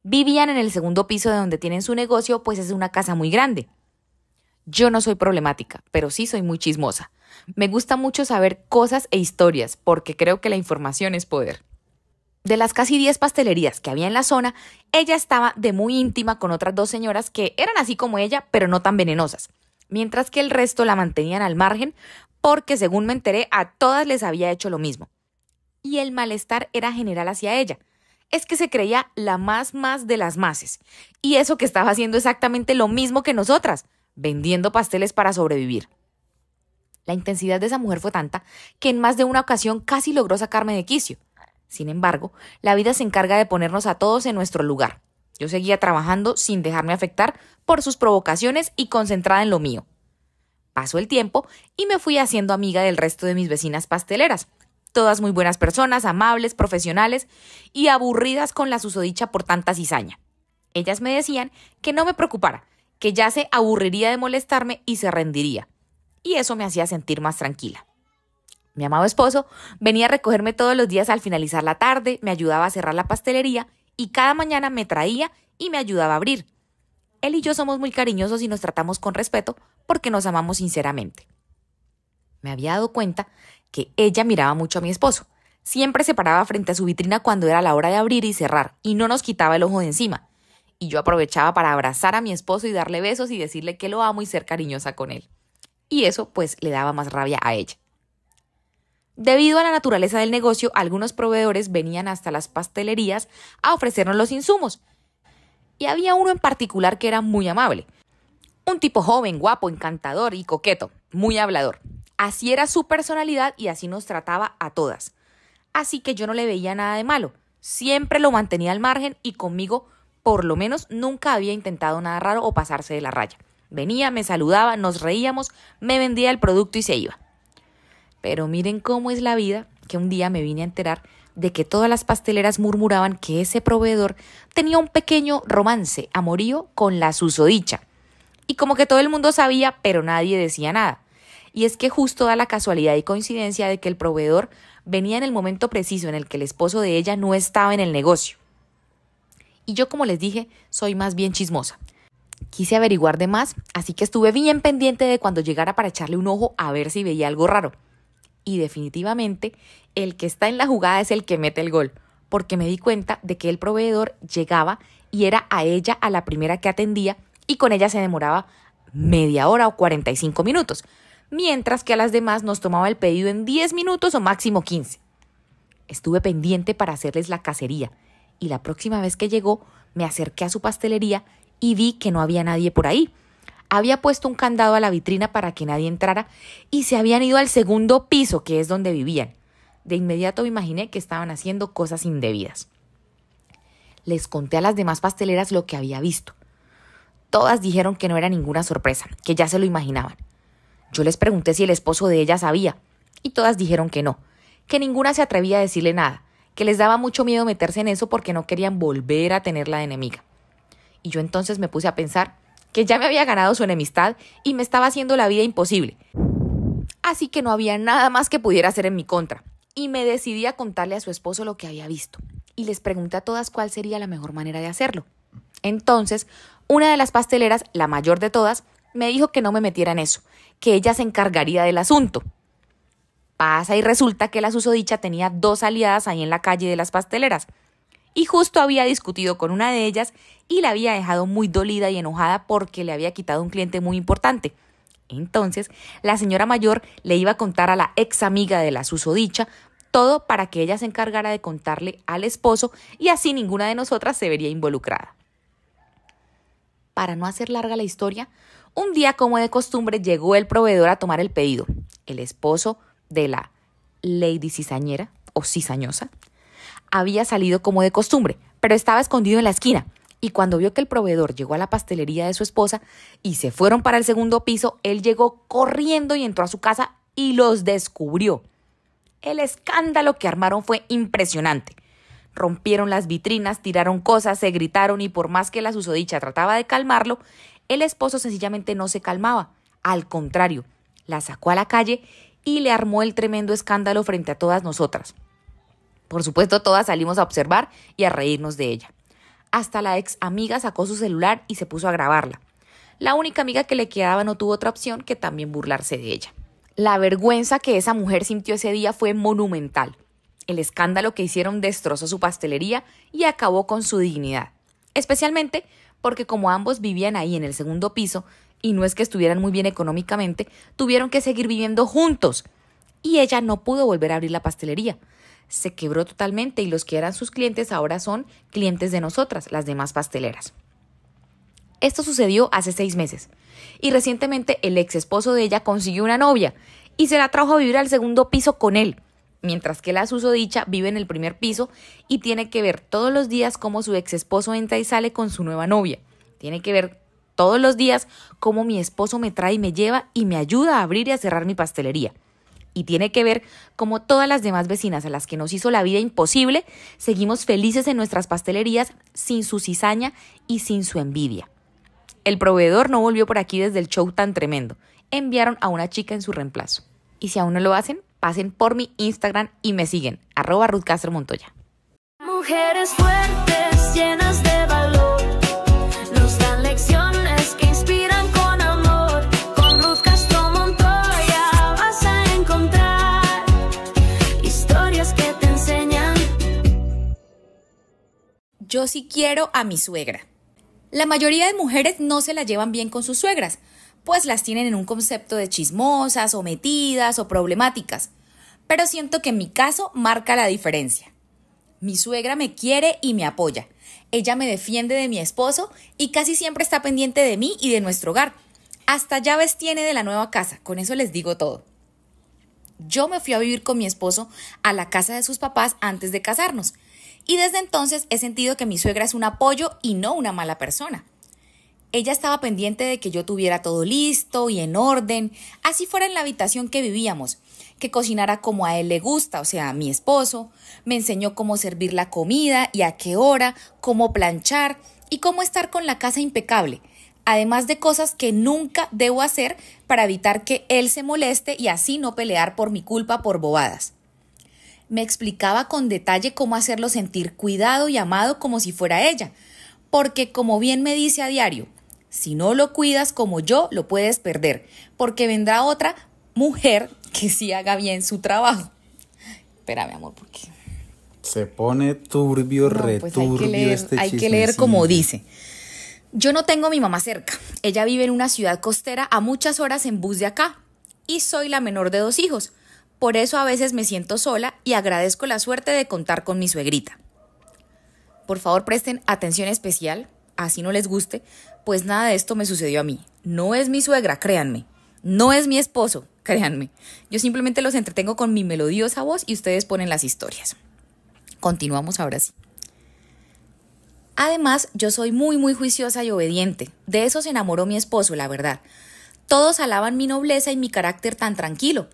Vivían en el segundo piso de donde tienen su negocio, pues es una casa muy grande. Yo no soy problemática, pero sí soy muy chismosa. Me gusta mucho saber cosas e historias, porque creo que la información es poder. De las casi 10 pastelerías que había en la zona, ella estaba de muy íntima con otras 2 señoras que eran así como ella, pero no tan venenosas, mientras que el resto la mantenían al margen porque, según me enteré, a todas les había hecho lo mismo. Y el malestar era general hacia ella. Es que se creía la más de las mases. Y eso que estaba haciendo exactamente lo mismo que nosotras, vendiendo pasteles para sobrevivir. La intensidad de esa mujer fue tanta que en más de una ocasión casi logró sacarme de quicio. Sin embargo, la vida se encarga de ponernos a todos en nuestro lugar. Yo seguía trabajando sin dejarme afectar por sus provocaciones y concentrada en lo mío. Pasó el tiempo y me fui haciendo amiga del resto de mis vecinas pasteleras. Todas muy buenas personas, amables, profesionales y aburridas con la susodicha por tanta cizaña. Ellas me decían que no me preocupara, que ya se aburriría de molestarme y se rendiría. Y eso me hacía sentir más tranquila. mi amado esposo, venía a recogerme todos los días al finalizar la tarde, me ayudaba a cerrar la pastelería y cada mañana me traía y me ayudaba a abrir. Él y yo somos muy cariñosos y nos tratamos con respeto porque nos amamos sinceramente. Me había dado cuenta que ella miraba mucho a mi esposo. Siempre se paraba frente a su vitrina cuando era la hora de abrir y cerrar y no nos quitaba el ojo de encima. Y yo aprovechaba para abrazar a mi esposo y darle besos y decirle que lo amo y ser cariñosa con él. Y eso pues le daba más rabia a ella. Debido a la naturaleza del negocio, algunos proveedores venían hasta las pastelerías a ofrecernos los insumos. Y había uno en particular que era muy amable. Un tipo joven, guapo, encantador y coqueto, muy hablador. Así era su personalidad y así nos trataba a todas. Así que yo no le veía nada de malo. Siempre lo mantenía al margen y conmigo, por lo menos, nunca había intentado nada raro o pasarse de la raya. Venía, me saludaba, nos reíamos, me vendía el producto y se iba. Pero miren cómo es la vida, que un día me vine a enterar de que todas las pasteleras murmuraban que ese proveedor tenía un pequeño romance, amorío con la susodicha. Y como que todo el mundo sabía, pero nadie decía nada. Y es que justo da la casualidad y coincidencia de que el proveedor venía en el momento preciso en el que el esposo de ella no estaba en el negocio. Y yo, como les dije, soy más bien chismosa. Quise averiguar de más, así que estuve bien pendiente de cuando llegara para echarle un ojo a ver si veía algo raro. Y definitivamente, el que está en la jugada es el que mete el gol, porque me di cuenta de que el proveedor llegaba y era a ella a la primera que atendía y con ella se demoraba media hora o 45 minutos, mientras que a las demás nos tomaba el pedido en 10 minutos o máximo 15. Estuve pendiente para hacerles la cacería y la próxima vez que llegó me acerqué a su pastelería y vi que no había nadie por ahí. Había puesto un candado a la vitrina para que nadie entrara y se habían ido al segundo piso, que es donde vivían. De inmediato me imaginé que estaban haciendo cosas indebidas. Les conté a las demás pasteleras lo que había visto. Todas dijeron que no era ninguna sorpresa, que ya se lo imaginaban. Yo les pregunté si el esposo de ella sabía y todas dijeron que no, que ninguna se atrevía a decirle nada, que les daba mucho miedo meterse en eso porque no querían volver a tenerla de enemiga. Y yo entonces me puse a pensar que ya me había ganado su enemistad y me estaba haciendo la vida imposible. Así que no había nada más que pudiera hacer en mi contra. Y me decidí a contarle a su esposo lo que había visto. Y les pregunté a todas cuál sería la mejor manera de hacerlo. Entonces, una de las pasteleras, la mayor de todas, me dijo que no me metiera en eso, que ella se encargaría del asunto. Pasa y resulta que la susodicha tenía 2 aliadas ahí en la calle de las pasteleras. Y justo había discutido con una de ellas y la había dejado muy dolida y enojada porque le había quitado un cliente muy importante. Entonces, la señora mayor le iba a contar a la ex amiga de la susodicha todo para que ella se encargara de contarle al esposo y así ninguna de nosotras se vería involucrada. Para no hacer larga la historia, un día como de costumbre llegó el proveedor a tomar el pedido. El esposo de la lady cizañera o cizañosa había salido como de costumbre, pero estaba escondido en la esquina. Y cuando vio que el proveedor llegó a la pastelería de su esposa y se fueron para el segundo piso, él llegó corriendo y entró a su casa y los descubrió. El escándalo que armaron fue impresionante. Rompieron las vitrinas, tiraron cosas, se gritaron y por más que la susodicha trataba de calmarlo, el esposo sencillamente no se calmaba. Al contrario, la sacó a la calle y le armó el tremendo escándalo frente a todas nosotras. Por supuesto, todas salimos a observar y a reírnos de ella. Hasta la ex amiga sacó su celular y se puso a grabarla. La única amiga que le quedaba no tuvo otra opción que también burlarse de ella. La vergüenza que esa mujer sintió ese día fue monumental. El escándalo que hicieron destrozó su pastelería y acabó con su dignidad. Especialmente porque como ambos vivían ahí en el segundo piso, y no es que estuvieran muy bien económicamente, tuvieron que seguir viviendo juntos. Y ella no pudo volver a abrir la pastelería. Se quebró totalmente y los que eran sus clientes ahora son clientes de nosotras, las demás pasteleras. Esto sucedió hace 6 meses y recientemente el ex esposo de ella consiguió una novia y se la trajo a vivir al segundo piso con él, mientras que la susodicha vive en el primer piso y tiene que ver todos los días cómo su ex esposo entra y sale con su nueva novia. Tiene que ver todos los días cómo mi esposo me trae y me lleva y me ayuda a abrir y a cerrar mi pastelería. Y tiene que ver cómo todas las demás vecinas a las que nos hizo la vida imposible, seguimos felices en nuestras pastelerías sin su cizaña y sin su envidia. El proveedor no volvió por aquí desde el show tan tremendo. Enviaron a una chica en su reemplazo. Y si aún no lo hacen, pasen por mi Instagram y me siguen, @RuthCastroMontoya. Mujeres fuertes, llenas de valor, nos dan lecciones que inspiran con amor. Con Ruth Castro Montoya vas a encontrar historias que te enseñan. Yo sí quiero a mi suegra. La mayoría de mujeres no se la llevan bien con sus suegras, pues las tienen en un concepto de chismosas o metidas o problemáticas. Pero siento que en mi caso marca la diferencia. Mi suegra me quiere y me apoya. Ella me defiende de mi esposo y casi siempre está pendiente de mí y de nuestro hogar. Hasta llaves tiene de la nueva casa, con eso les digo todo. Yo me fui a vivir con mi esposo a la casa de sus papás antes de casarnos. Y desde entonces he sentido que mi suegra es un apoyo y no una mala persona. Ella estaba pendiente de que yo tuviera todo listo y en orden, así fuera en la habitación que vivíamos, que cocinara como a él le gusta, o sea, a mi esposo. Me enseñó cómo servir la comida y a qué hora, cómo planchar y cómo estar con la casa impecable, además de cosas que nunca debo hacer para evitar que él se moleste y así no pelear por mi culpa por bobadas. Me explicaba con detalle cómo hacerlo sentir cuidado y amado como si fuera ella, porque como bien me dice a diario, si no lo cuidas como yo, lo puedes perder, porque vendrá otra mujer que sí haga bien su trabajo. Espérame, amor, porque Se pone turbio, pues returbio este hay que leer chismecito. como dice. Yo no tengo a mi mamá cerca. Ella vive en una ciudad costera a muchas horas en bus de acá. Y soy la menor de 2 hijos. Por eso a veces me siento sola y agradezco la suerte de contar con mi suegrita. Por favor, presten atención especial, así no les guste, pues nada de esto me sucedió a mí. No es mi suegra, créanme. No es mi esposo, créanme. Yo simplemente los entretengo con mi melodiosa voz y ustedes ponen las historias. Continuamos ahora sí. Además, yo soy muy juiciosa y obediente. De eso se enamoró mi esposo, la verdad. Todos alaban mi nobleza y mi carácter tan tranquilo,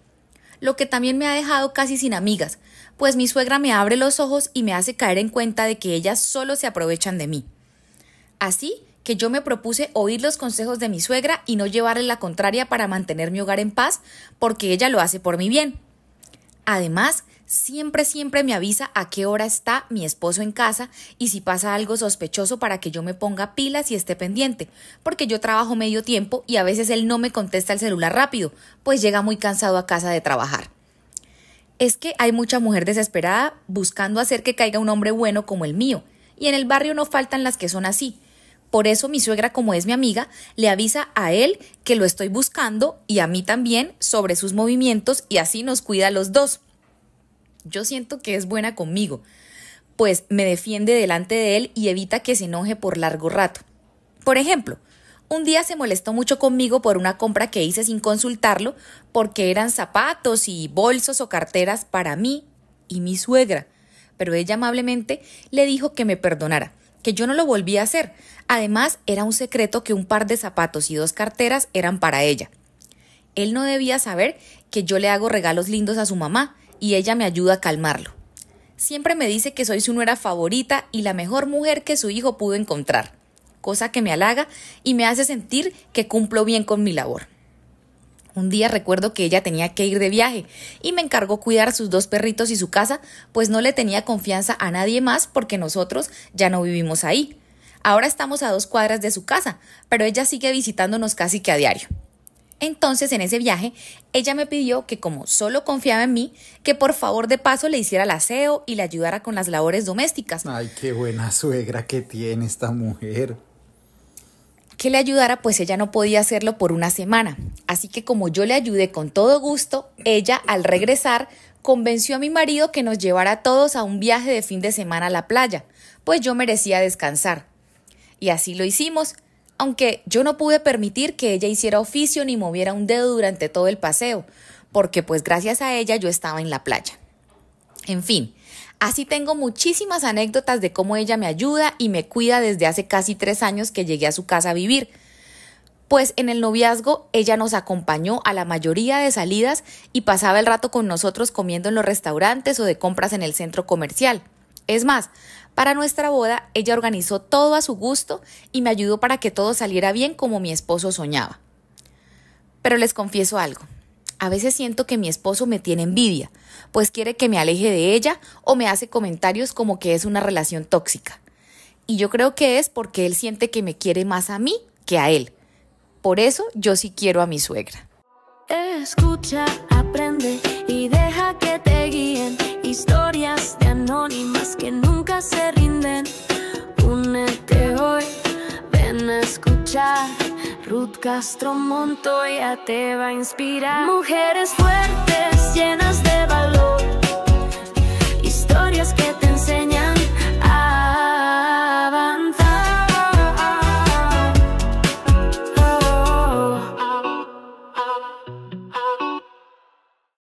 lo que también me ha dejado casi sin amigas, pues mi suegra me abre los ojos y me hace caer en cuenta de que ellas solo se aprovechan de mí. Así que yo me propuse oír los consejos de mi suegra y no llevarle la contraria para mantener mi hogar en paz, porque ella lo hace por mi bien. Además, siempre me avisa a qué hora está mi esposo en casa y si pasa algo sospechoso para que yo me ponga pilas y esté pendiente, porque yo trabajo medio tiempo y a veces él no me contesta el celular rápido, pues llega muy cansado a casa de trabajar. Es que hay mucha mujer desesperada buscando hacer que caiga un hombre bueno como el mío, y en el barrio no faltan las que son así. Por eso mi suegra, como es mi amiga, le avisa a él que lo estoy buscando y a mí también sobre sus movimientos y así nos cuida a los dos. Yo siento que es buena conmigo, pues me defiende delante de él y evita que se enoje por largo rato. Por ejemplo, un día se molestó mucho conmigo por una compra que hice sin consultarlo, porque eran zapatos y bolsos o carteras para mí y mi suegra, pero ella amablemente le dijo que me perdonara, que yo no lo volvía a hacer. Además, era un secreto que un par de zapatos y 2 carteras eran para ella. Él no debía saber que yo le hago regalos lindos a su mamá, y ella me ayuda a calmarlo. Siempre me dice que soy su nuera favorita y la mejor mujer que su hijo pudo encontrar, cosa que me halaga y me hace sentir que cumplo bien con mi labor. Un día recuerdo que ella tenía que ir de viaje y me encargó cuidar a sus 2 perritos y su casa, pues no le tenía confianza a nadie más porque nosotros ya no vivimos ahí. Ahora estamos a 2 cuadras de su casa, pero ella sigue visitándonos casi que a diario. Entonces, en ese viaje, ella me pidió que, como solo confiaba en mí, que por favor de paso le hiciera el aseo y le ayudara con las labores domésticas. Ay, qué buena suegra que tiene esta mujer. Que le ayudara, pues ella no podía hacerlo por una semana. Así que como yo le ayudé con todo gusto, ella, al regresar, convenció a mi marido que nos llevara a todos a un viaje de fin de semana a la playa, pues yo merecía descansar. Y así lo hicimos, aunque yo no pude permitir que ella hiciera oficio ni moviera un dedo durante todo el paseo, porque pues gracias a ella yo estaba en la playa. En fin, así tengo muchísimas anécdotas de cómo ella me ayuda y me cuida desde hace casi 3 años que llegué a su casa a vivir. Pues en el noviazgo ella nos acompañó a la mayoría de salidas y pasaba el rato con nosotros comiendo en los restaurantes o de compras en el centro comercial. Es más, para nuestra boda ella organizó todo a su gusto y me ayudó para que todo saliera bien como mi esposo soñaba. Pero les confieso algo. A veces siento que mi esposo me tiene envidia, pues quiere que me aleje de ella o me hace comentarios como que es una relación tóxica. Y yo creo que es porque él siente que me quiere más a mí que a él. Por eso yo sí quiero a mi suegra. Escucha, aprende y deja que te guíen. Historias de anónimas que nunca se rinden. Únete hoy, ven a escuchar. Ruth Castro Montoya te va a inspirar. Mujeres fuertes.